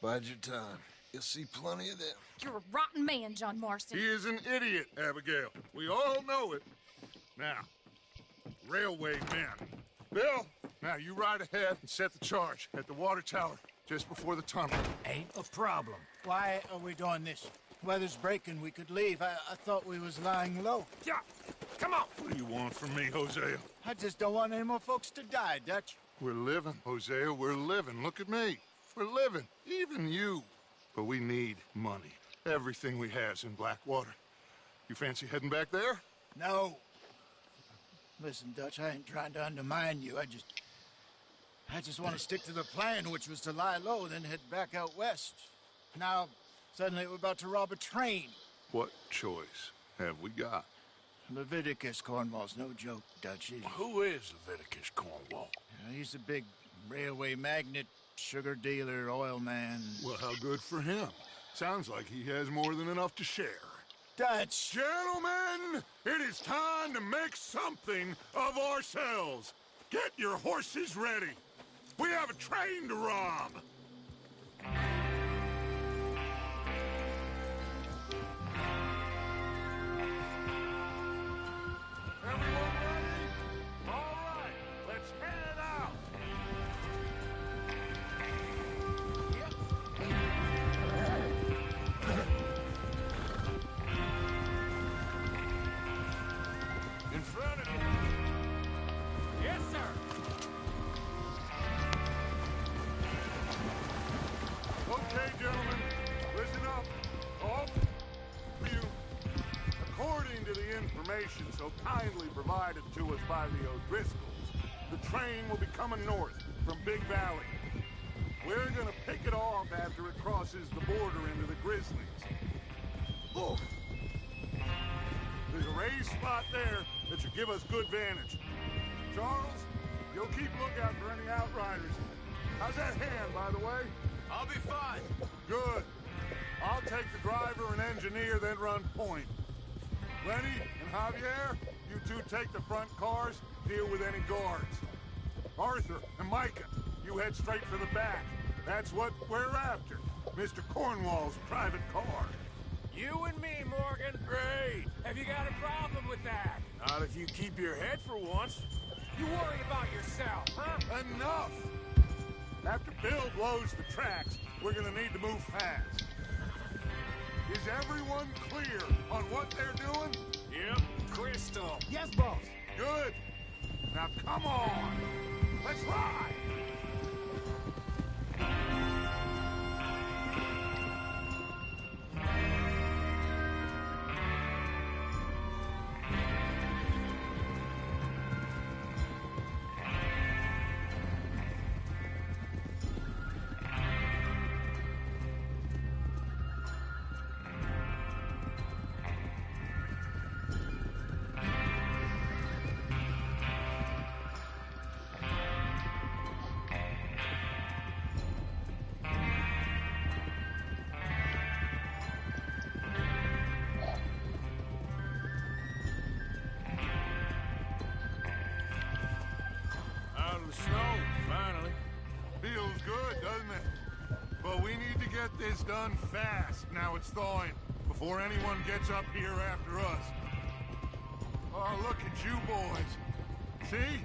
Bide your time. You'll see plenty of them. You're a rotten man, John Marston. He is an idiot, Abigail. We all know it. Now, railway men. Bill, now you ride ahead and set the charge at the water tower just before the tunnel. Ain't a problem. Why are we doing this? Weather's breaking. We could leave. I thought we was lying low. Yeah, come on. What do you want from me, Hosea? I just don't want any more folks to die, Dutch. We're living, Hosea. We're living. Look at me. We're living. Even you. But we need money. Everything we has in Blackwater. You fancy heading back there? No. Listen, Dutch, I ain't trying to undermine you. I just want to stick to the plan, which was to lie low, then head back out west. Now, suddenly we're about to rob a train. What choice have we got? Leviticus Cornwall's no joke, Dutch. Who is Leviticus Cornwall? He's a big railway magnate, sugar dealer, oil man. Well, how good for him. Sounds like he has more than enough to share. Dutch! Gentlemen, it is time to make something of ourselves. Get your horses ready. We have a train to rob. Everyone ready? All right, let's head out. In front of you. Yes, sir. Okay, gentlemen, listen up. All of you. According to the information so kindly provided to us by the O'Driscolls, the train will be coming north from Big Valley. We're gonna pick it off after it crosses the border into the Grizzlies. Oh. There's a raised spot there that should give us good vantage. Charles, you'll keep lookout for any outriders. How's that hand, by the way? I'll be fine. Good. I'll take the driver and engineer, then run point. Lenny and Javier, you two take the front cars, deal with any guards. Arthur and Micah, you head straight for the back. That's what we're after. Mr. Cornwall's private car. You and me, Morgan. Great. Have you got a problem with that? Not if you keep your head for once. You worry about yourself, huh? Enough! After Bill blows the tracks, we're gonna need to move fast. Is everyone clear on what they're doing? Yep. Crystal. Yes, boss. Good. Now come on. Let's ride. doesn't it? But we need to get this done fast. Now it's thawing, before anyone gets up here after us. Oh, look at you boys. See?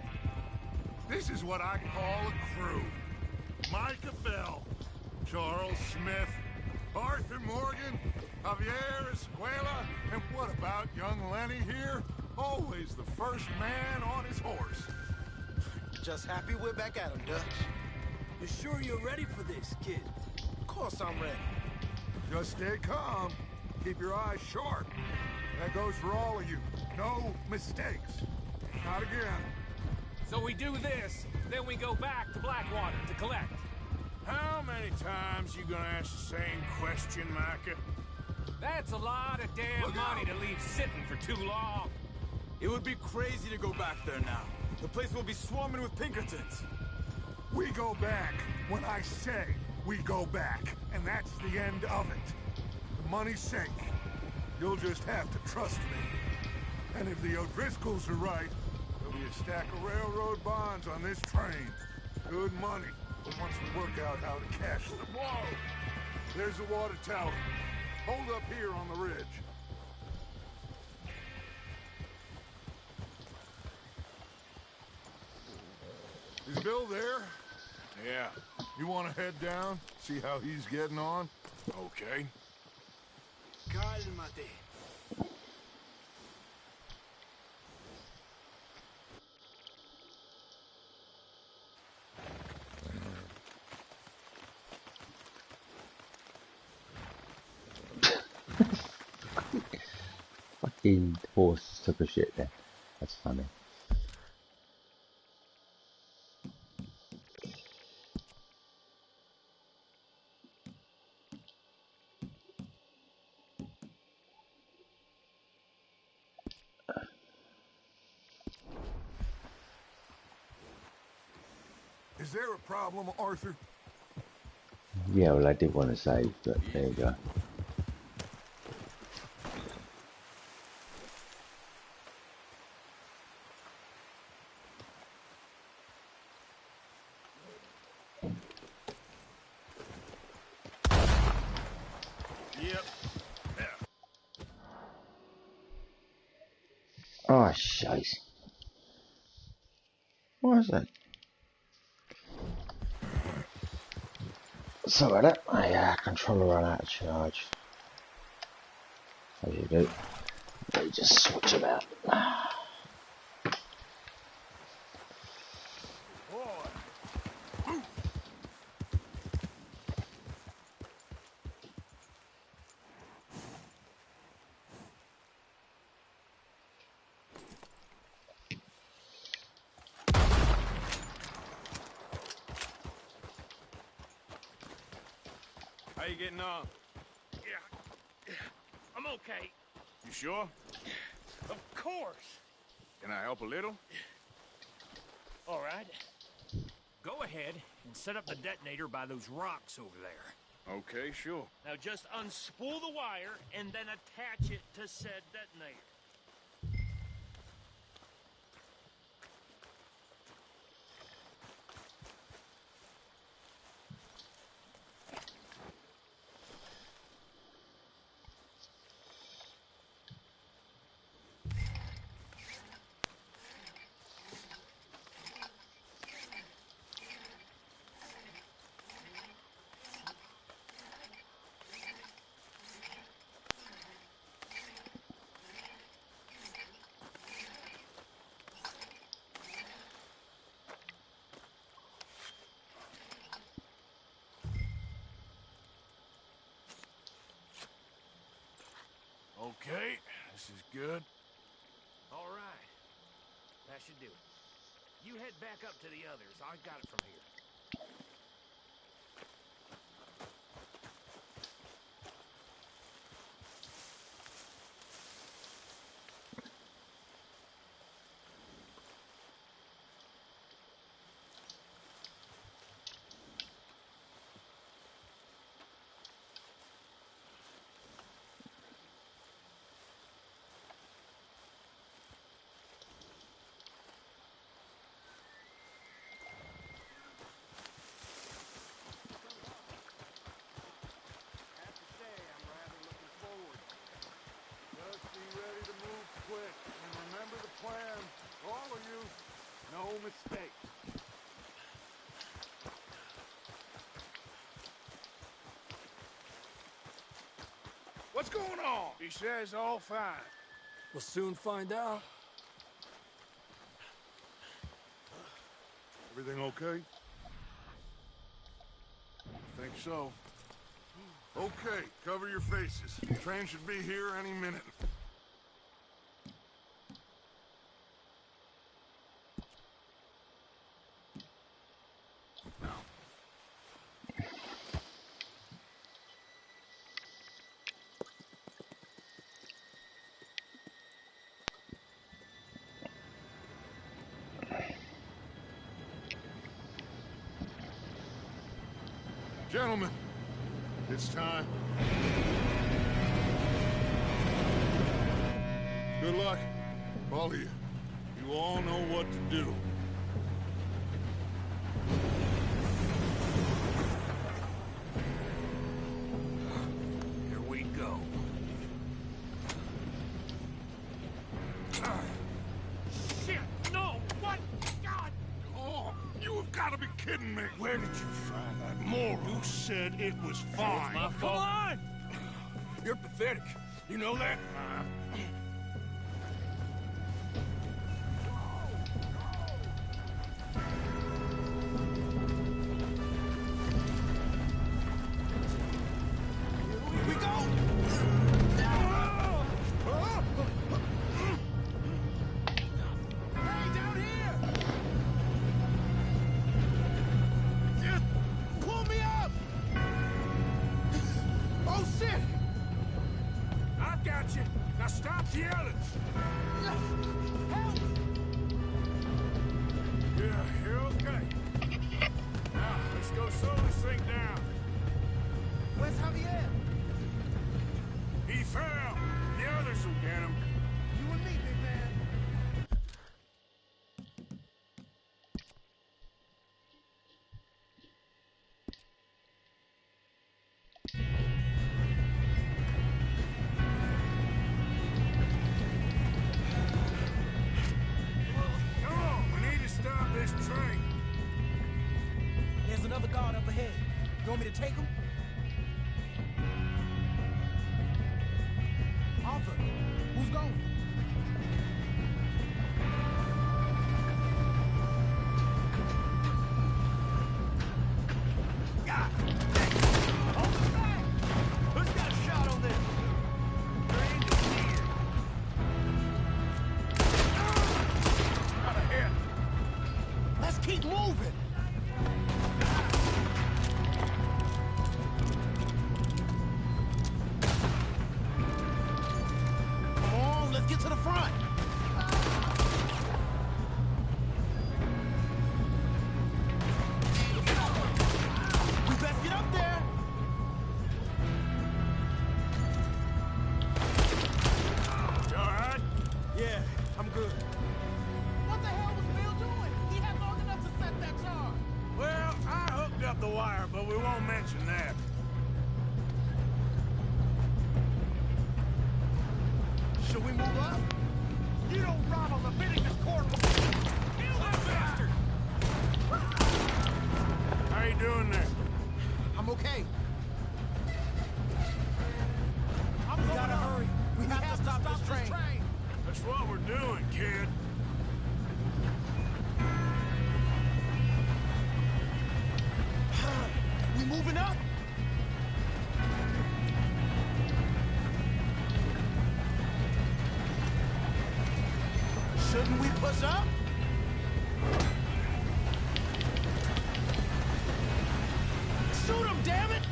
This is what I call a crew. Micah Bell, Charles Smith, Arthur Morgan, Javier Escuela, and what about young Lenny here? Always the first man on his horse. Just happy we're back at him, Dutch. You sure you're ready for this, kid? Of course I'm ready. Just stay calm. Keep your eyes sharp. That goes for all of you. No mistakes. Not again. So we do this, then we go back to Blackwater to collect. How many times you gonna ask the same question, Micah? That's a lot of damn money to leave sitting for too long. It would be crazy to go back there now. The place will be swarming with Pinkertons. We go back when I say we go back, and that's the end of it. The money's safe. You'll just have to trust me. And if the O'Driscolls are right, there'll be a stack of railroad bonds on this train. Good money. Once we work out how to cash them. Whoa! There's the water tower. Hold up here on the ridge. Is Bill there? Yeah. You want to head down? See how he's getting on? Okay. Cálmate. Fucking horse took a shit there. That's funny. Is there a problem, Arthur? Yeah, well, I did want to save, but there you go. Yep. Oh, shite. What is that? Sorry about that. My controller ran out of charge. As you do. Let me just switch it out. How you getting on? Yeah. I'm okay. You sure? Of course. Can I help a little? All right. Go ahead and set up the detonator by those rocks over there. Okay, sure. Now just unspool the wire and then attach it to said detonator. Okay, this is good. All right. That should do it. You head back up to the others. I got it from here. to move quick. And remember the plan. All of you, no mistakes. What's going on? He says all fine. We'll soon find out. Everything okay? I think so. Okay, cover your faces. The train should be here any minute. Gentlemen, it's time. Good luck, all of you. You all know what to do. Here we go. Shit, no! What? God! Oh, you have got to be kidding me! Where did you find that moron? You said it was fine. It's my fault. Come on! You're pathetic. You know that? We go! Hey, down here! Just pull me up! Oh, shit! I've got you. Now stop yelling. Help! Yeah, you're okay. Now, let's go slow this thing down. Where's Javier? He fell. The others will get him. You and me, big man. Come on, we need to stop this train. There's another guard up ahead. You want me to take him? Arthur, who's going? God! Hold the train! Who's got a shot on this? Train is near. Not ahead. Let's keep moving. Come on, let's get to the front. We best get up there. You all right? Yeah, I'm good. What the hell was Bill doing? He had long enough to set that charge. Well, I hooked up the wire, but we won't mention that. Should we move up? You don't run on Leviticus court. Kill that bastard! How you doing there? I'm okay. We gotta hurry. We have to stop this train. That's what we're doing, kid. We moving up? Shouldn't we push up? Shoot him, damn it!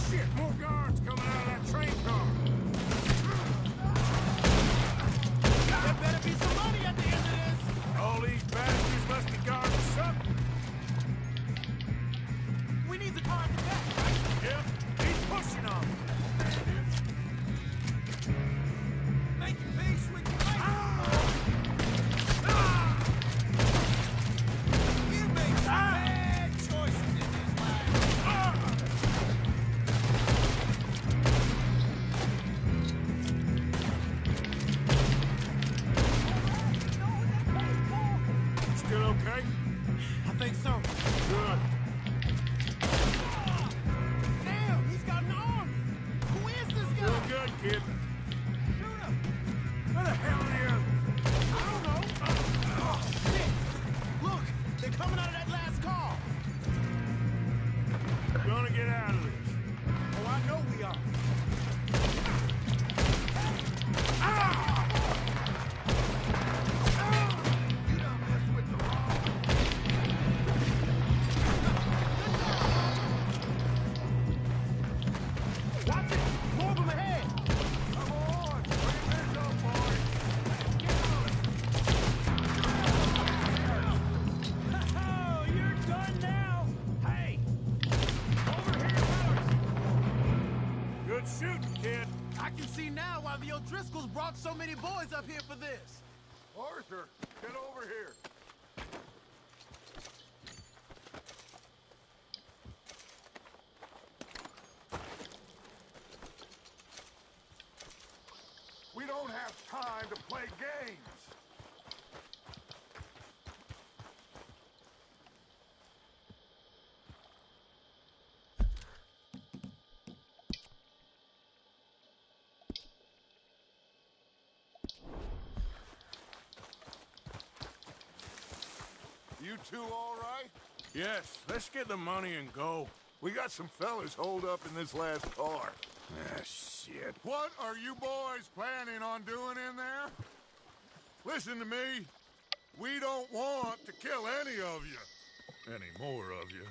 Shit, more guards coming out of that train car. kid. Shoot him! Where the hell are the others? I don't know. Oh, shit! Look! They're coming out of that last car! We're gonna get out of this. Oh, I know we are. Watch it! More of them ahead! Come on! Bring this up, boys! Oh, you're done now? Hey! Over here, fellas! Good shooting, kid. I can see now why the O'Driscolls brought so many boys up here for this. Arthur, get over here. We don't have time to play games. You two all right? Yes, let's get the money and go. We got some fellas holed up in this last car. Ah, shit. What are you boys planning on doing in there? Listen to me. We don't want to kill any of you. Any more of you.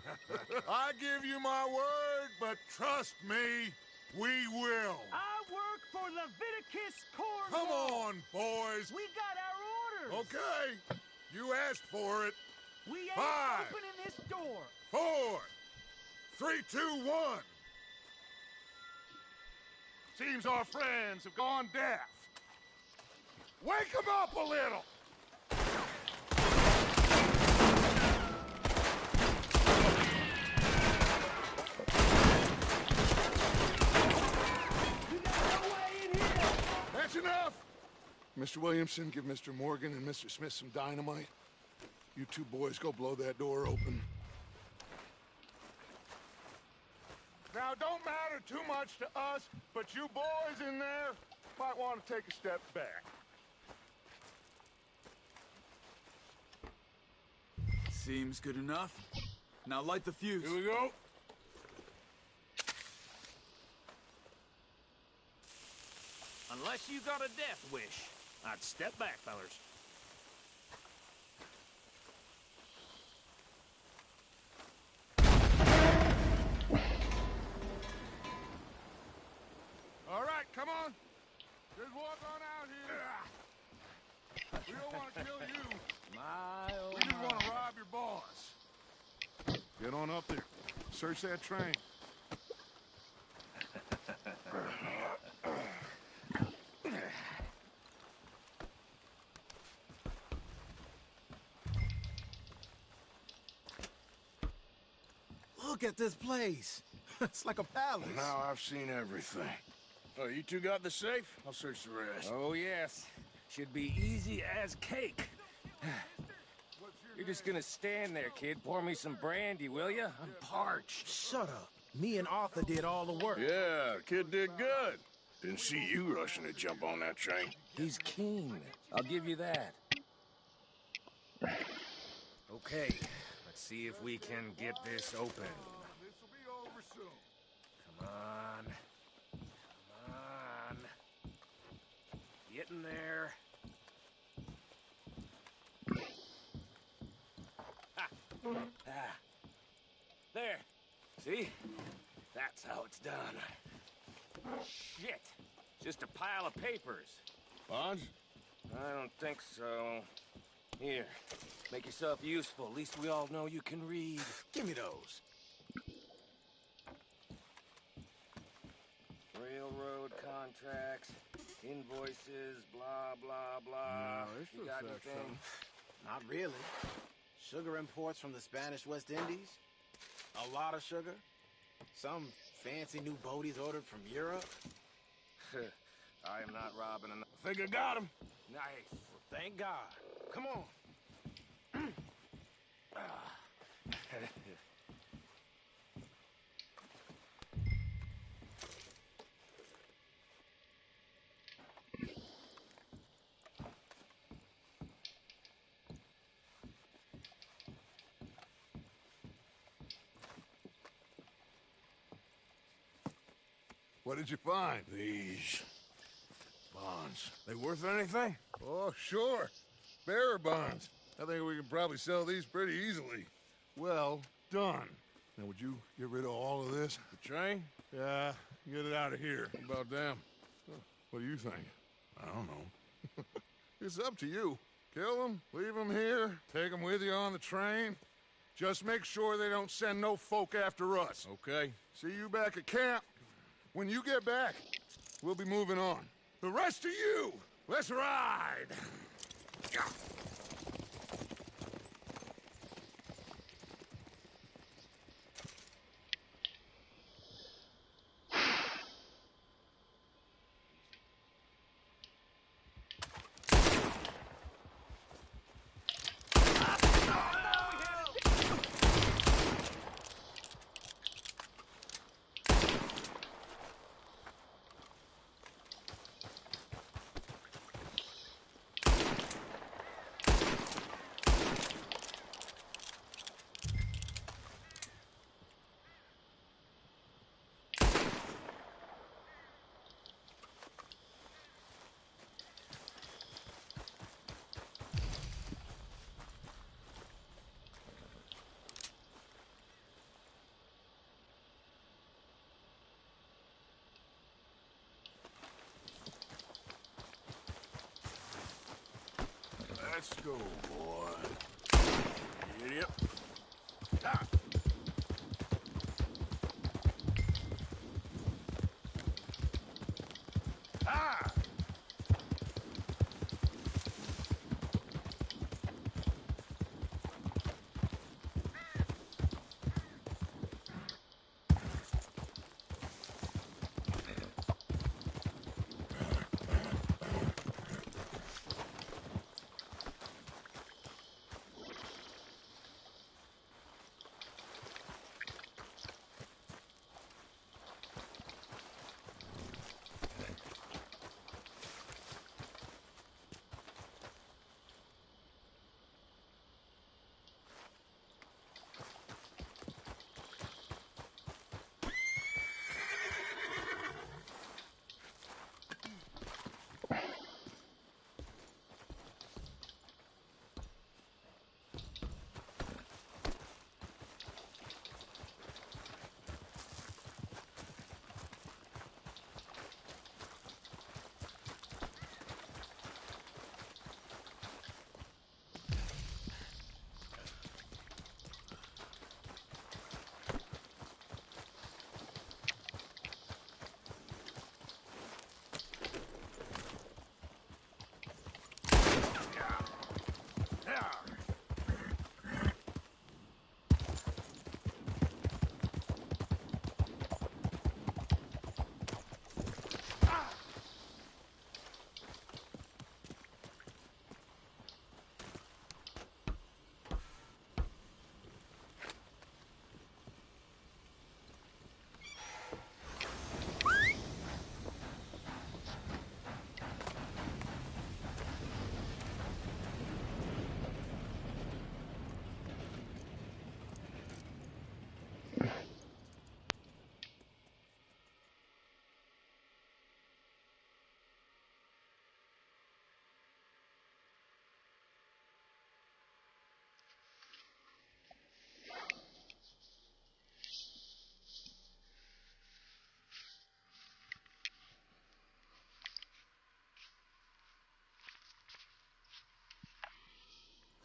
I give you my word, but trust me, we will. I work for Leviticus Cornwall. Come on, boys. We got our orders. Okay. You asked for it. We ain't 5, opening this door. 4, 3, 2, 1. Seems our friends have gone deaf. Wake them up a little. That's enough. Mr. Williamson, give Mr. Morgan and Mr. Smith some dynamite. You two boys go blow that door open. Now, don't matter too much to us, but you boys in there might want to take a step back. Seems good enough. Now light the fuse. Here we go. Unless you got a death wish, I'd step back, fellers. All right, come on. Just walk on out here. We don't want to kill you. We just want to rob your boss. Get on up there. Search that train. Look at this place. It's like a palace. Now I've seen everything. Oh, you two got the safe? I'll search the rest. Oh, yes. Should be easy as cake. You're just gonna stand there, kid. Pour me some brandy, will you? I'm parched. Shut up. Me and Arthur did all the work. Yeah, the kid did good. Didn't see you rushing to jump on that train. He's keen. I'll give you that. Okay, let's see if we can get this open. This'll be over soon. Come on. Come on. Get in there. Ah. There. See? That's how it's done. Shit. Just a pile of papers. Bonds? I don't think so. Here. Make yourself useful. At least we all know you can read. Give me those. Railroad contracts, invoices, blah, blah, blah. You got anything? Not really. Sugar imports from the Spanish West Indies. A lot of sugar. Some fancy new boaties ordered from Europe. I am not robbing enough. I think I got him. Nice. Well, thank God. Come on. What did you find? These bonds. They worth anything? Oh, sure. Bearer bonds. I think we can probably sell these pretty easily. Well done. Now, would you get rid of all of this? The train? Yeah, get it out of here. What about them? What do you think? I don't know. It's up to you. Kill them, leave them here, take them with you on the train. Just make sure they don't send no folk after us. Okay. See you back at camp. When you get back, we'll be moving on. The rest of you, let's ride! Let's go, boy. Idiot. Ah. Ah!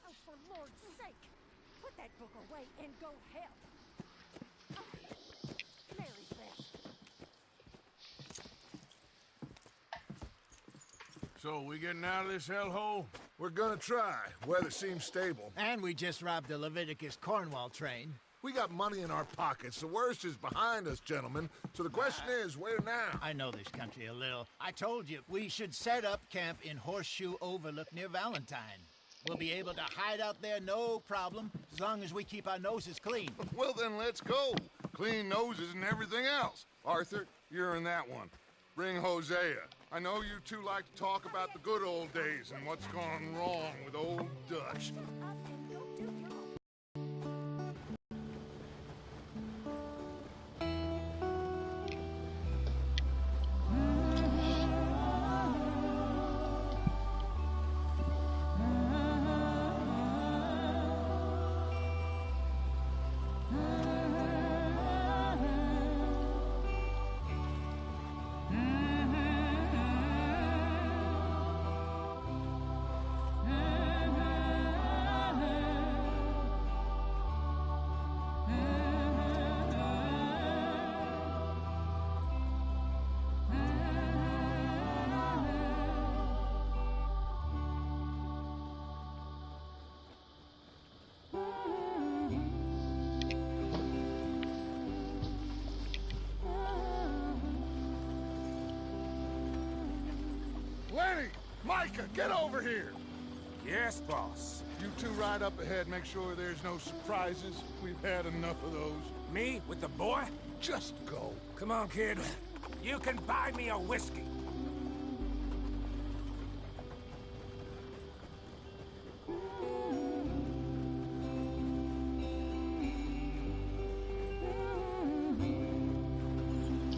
Oh, for Lord's sake, put that book away and go help. Oh, Mary's best. So, we getting out of this hellhole? We're gonna try. Weather seems stable. And we just robbed the Leviticus Cornwall train. We got money in our pockets. The worst is behind us, gentlemen. So the question is, where now? I know this country a little. I told you, we should set up camp in Horseshoe Overlook near Valentine. We'll be able to hide out there, no problem, as long as we keep our noses clean. Well, then let's go. Clean noses and everything else. Arthur, you're in that one. Bring Hosea. I know you two like to talk about the good old days and what's gone wrong with old Dutch. Lenny! Micah, get over here! Yes, boss. You two ride up ahead, make sure there's no surprises. We've had enough of those. Me with the boy? Just go. Come on, kid. You can buy me a whiskey.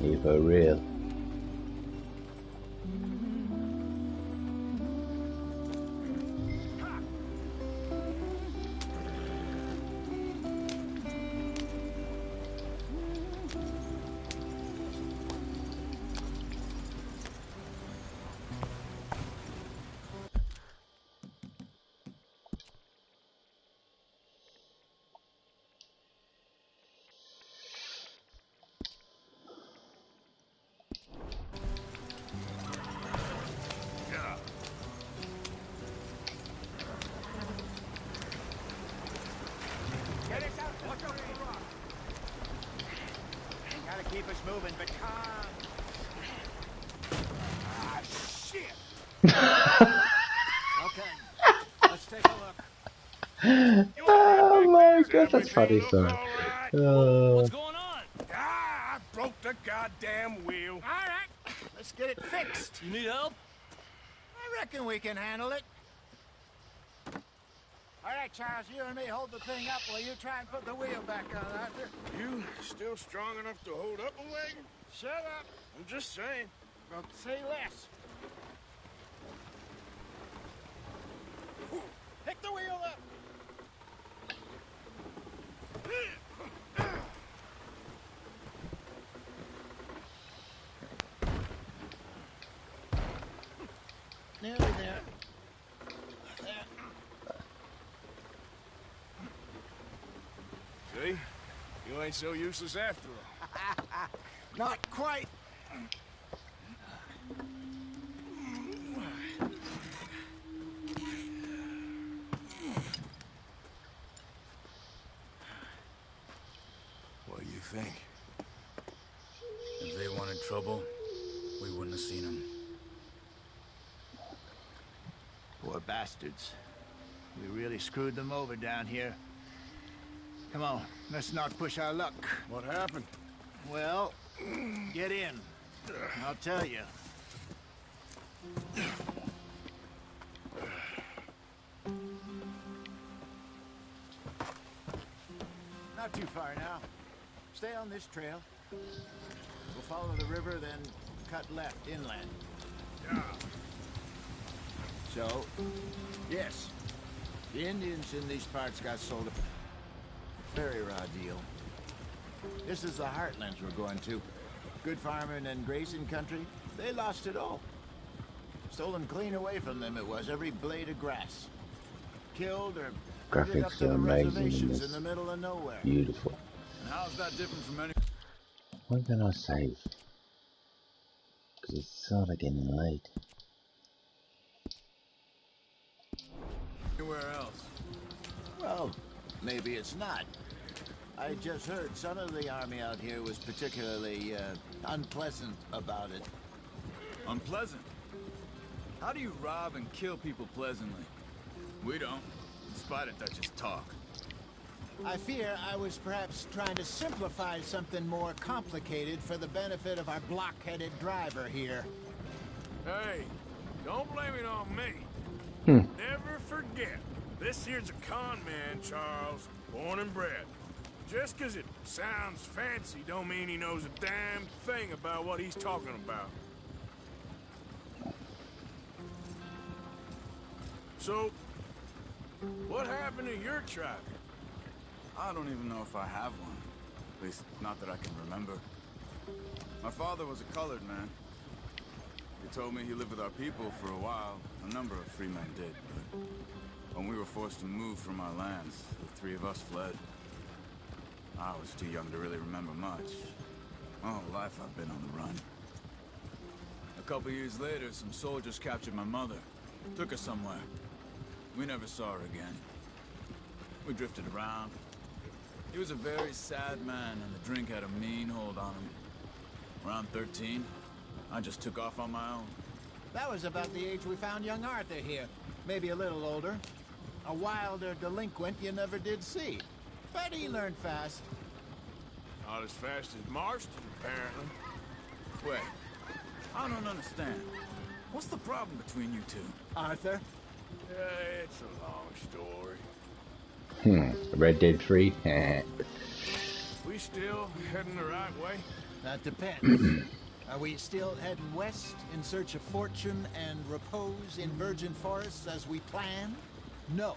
Hey, for real. Gotta keep us moving, but calm. Ah, shit! Okay, let's take a look. Oh my god, that's funny, son. What's going on? Ah, I broke the goddamn wheel. All right, let's get it fixed. You need help? I reckon we can handle it. All right, Charles, you and me hold the thing up while you try and put the wheel back on, Arthur. You still strong enough to hold up a wagon? Shut up. I'm just saying. Well, say less. Pick the wheel up. Nearly there. See? You ain't so useless after all. Not quite. What do you think? If they wanted trouble, we wouldn't have seen them. Poor bastards. We really screwed them over down here. Come on, let's not push our luck. What happened? Well, get in. I'll tell you. Not too far now. Stay on this trail. We'll follow the river, then cut left inland. Yeah. So, yes, the Indians in these parts got sold a very raw deal. This is the heartlands we're going to. Good farming and grazing country. They lost it all. Stolen clean away from them it was, every blade of grass. Killed or herded up Graphics to are the amazing in reservations this. in the middle of nowhere. Beautiful. And how's that different from any... When can I save? Because it's sort of getting late. anywhere else? Well, maybe it's not. I just heard some of the army out here was particularly unpleasant about it. Unpleasant? How do you rob and kill people pleasantly? We don't, in spite of Dutch's talk. I fear I was perhaps trying to simplify something more complicated for the benefit of our block-headed driver here. Hey, don't blame it on me. Never forget, this here's a con man, Charles, born and bred. Just 'cause it sounds fancy don't mean he knows a damn thing about what he's talking about. So, what happened to your tribe? I don't even know if I have one. At least, not that I can remember. My father was a colored man. He told me he lived with our people for a while. A number of free men did, but when we were forced to move from our lands, the three of us fled. I was too young to really remember much. My whole life I've been on the run. A couple years later, some soldiers captured my mother. Took her somewhere. We never saw her again. We drifted around. He was a very sad man, and the drink had a mean hold on him. Around 13, I just took off on my own. That was about the age we found young Arthur here. Maybe a little older. A wilder delinquent you never did see. But he learned fast. Not as fast as Marston, apparently. Wait, I don't understand. What's the problem between you two? Arthur? It's a long story. Red Dead 3. We still heading the right way? That depends. Are we still heading west in search of fortune and repose in virgin forests as we planned? No.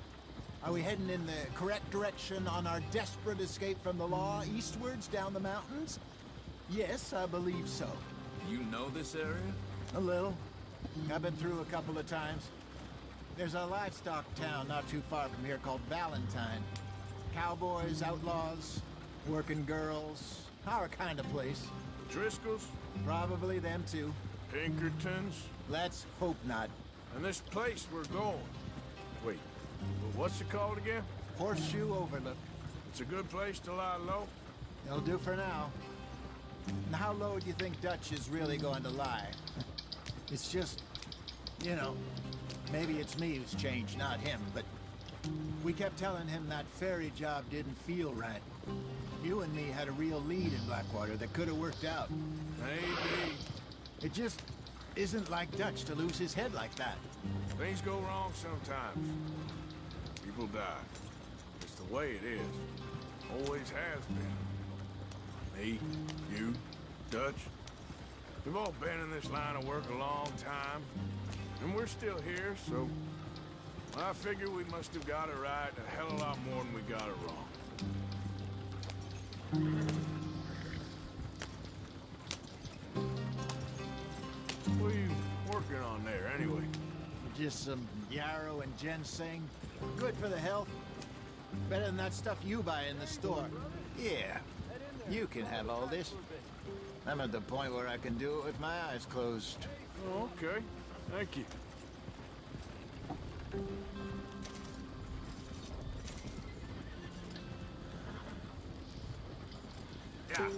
Are we heading in the correct direction on our desperate escape from the law eastwards down the mountains? Yes, I believe so. You know this area? A little. I've been through a couple of times. There's a livestock town not too far from here called Valentine. Cowboys, outlaws, working girls, our kind of place. Driscolls? Probably them too. Pinkertons? Let's hope not. And this place we're going. Wait, what's it called again? Horseshoe Overlook. It's a good place to lie low? It'll do for now. And how low do you think Dutch is really going to lie? It's just, you know, maybe it's me who's changed, not him, but we kept telling him that ferry job didn't feel right. You and me had a real lead in Blackwater that could have worked out. Maybe. It just isn't like Dutch to lose his head like that. Things go wrong sometimes. People die. It's the way it is. Always has been. Me, you, Dutch. We've all been in this line of work a long time. And we're still here, so I figure we must have got it right a hell of a lot more than we got it wrong. What are you working on there, anyway? Just some yarrow and ginseng. Good for the health. Better than that stuff you buy in the store. Yeah, you can have all this. I'm at the point where I can do it with my eyes closed. Oh, okay. Thank you. Yeah.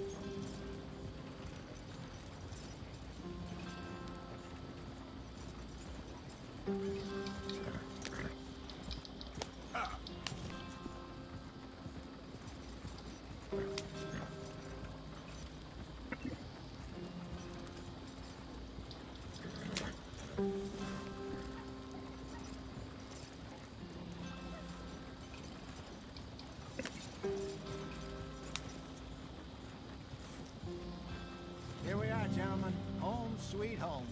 Here we are, gentlemen. Home sweet home.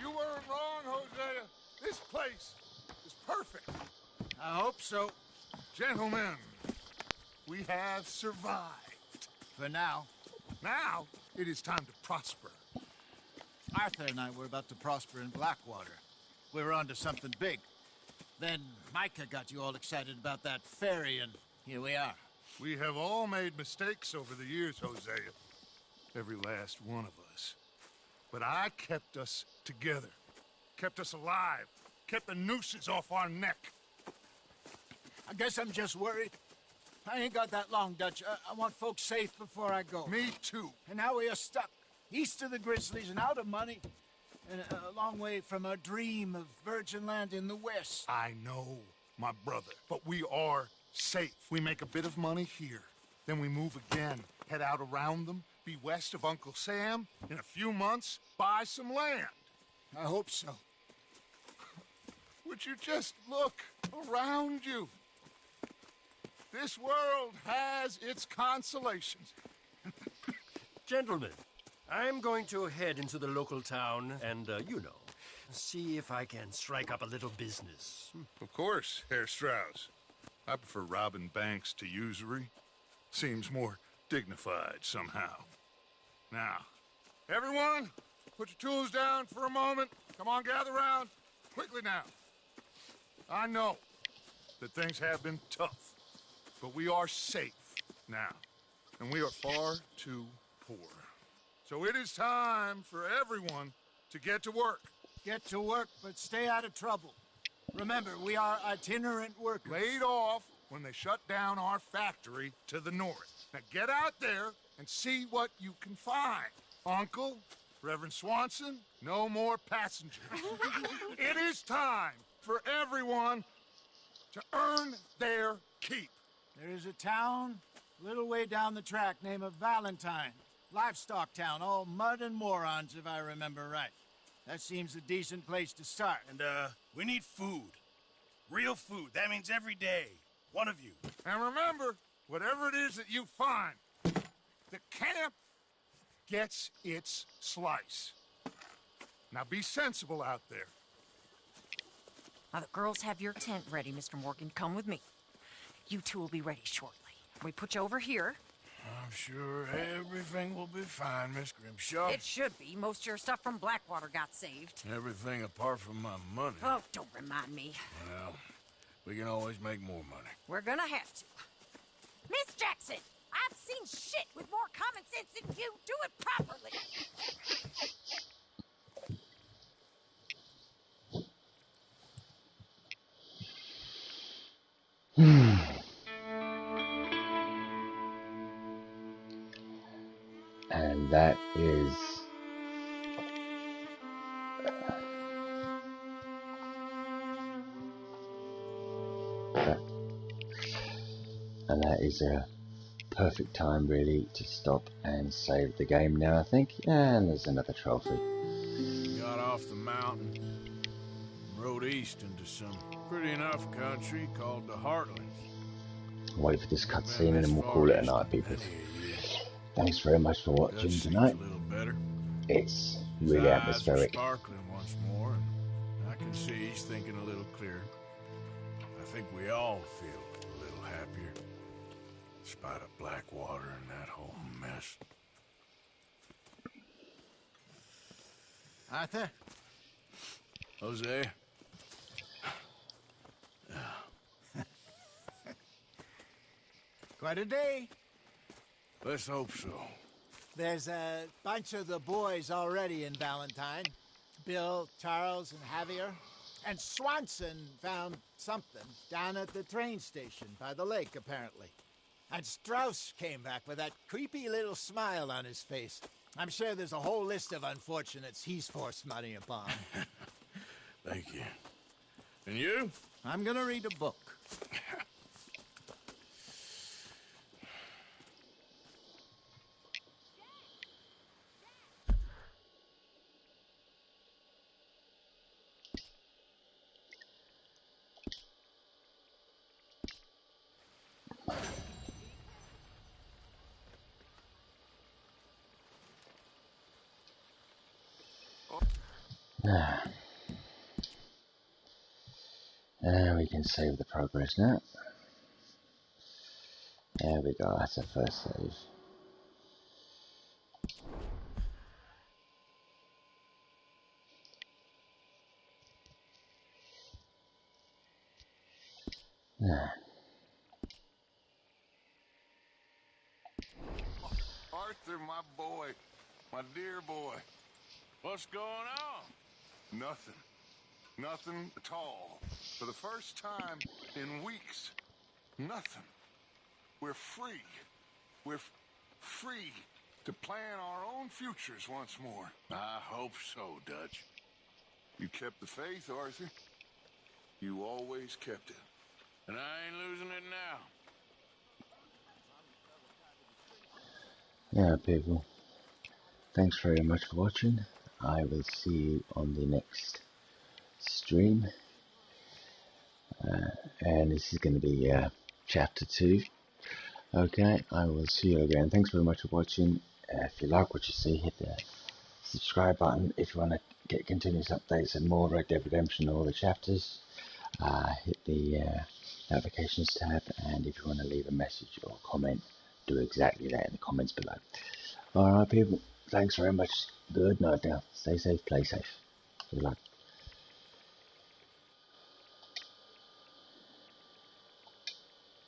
You weren't wrong, Hosea. This place is perfect. I hope so. Gentlemen, we have survived. For now. Now, it is time to prosper. Arthur and I were about to prosper in Blackwater. We were onto something big. Then Micah got you all excited about that ferry, and here we are. We have all made mistakes over the years, Hosea. Every last one of us. But I kept us together. Kept us alive. Kept the nooses off our neck. I guess I'm just worried. I ain't got that long, Dutch. I want folks safe before I go. Me too. And now we are stuck, east of the Grizzlies and out of money, and a long way from our dream of virgin land in the west. I know, my brother, but we are safe. We make a bit of money here. Then we move again, head out around them, be west of Uncle Sam. In a few months, buy some land. I hope so. Would you just look around you? This world has its consolations. Gentlemen, I'm going to head into the local town and, you know, see if I can strike up a little business. Of course, Herr Strauss. I prefer robbing banks to usury. Seems more dignified somehow. Now, everyone, put your tools down for a moment. Come on, gather round. Quickly now. I know that things have been tough, but we are safe now, and we are far too poor. So it is time for everyone to get to work. Get to work, but stay out of trouble. Remember, we are itinerant workers. Laid off when they shut down our factory to the north. Now get out there and see what you can find. Uncle, Reverend Swanson, no more passengers. It is time for everyone to earn their keep. There is a town a little way down the track named Valentine. Livestock town, all mud and morons, if I remember right. That seems a decent place to start. And, we need food. Real food. That means every day. One of you. And remember, whatever it is that you find, the camp gets its slice. Now be sensible out there. Now the girls have your tent ready, Mr. Morgan. Come with me. You two will be ready shortly. We put you over here. I'm sure everything will be fine, Miss Grimshaw. It should be. Most of your stuff from Blackwater got saved. Everything apart from my money. Oh, don't remind me. Well, we can always make more money. We're gonna have to. Miss Jackson, I've seen shit with more common sense than you. Do it properly. And that is a perfect time really to stop and save the game now, I think. And there's another trophy. Got off the mountain, rode east into some pretty enough country called the Heartlands. Wait for this cutscene and then we'll call it a night, people. Thanks very much for watching tonight. It's really atmospheric. Sparkling once more, and I can see he's thinking a little clearer. I think we all feel a little happier, in spite of Blackwater and that whole mess. Arthur? Jose? Quite a day. Let's hope so. There's a bunch of the boys already in Valentine. Bill, Charles, and Javier. And Swanson found something down at the train station by the lake, apparently. And Strauss came back with that creepy little smile on his face. I'm sure there's a whole list of unfortunates he's forced money upon. Thank you. And you? I'm gonna read a book. And we can save the progress now. There we go, that's our first save. Arthur, my boy, my dear boy. What's going on? Nothing. Nothing at all. For the first time in weeks, nothing. We're free. We're free to plan our own futures once more. I hope so, Dutch. You kept the faith, Arthur. You always kept it. And I ain't losing it now. Yeah, people. Thanks very much for watching. I will see you on the next stream. And this is going to be chapter 2. Okay, I will see you again. Thanks very much for watching. If you like what you see, hit the subscribe button. If you want to get continuous updates and more Red Dead Redemption, all the chapters, hit the notifications tab. And if you want to leave a message or comment, do exactly that in the comments below. Alright people, thanks very much. Good night now. Stay safe, play safe. Good luck.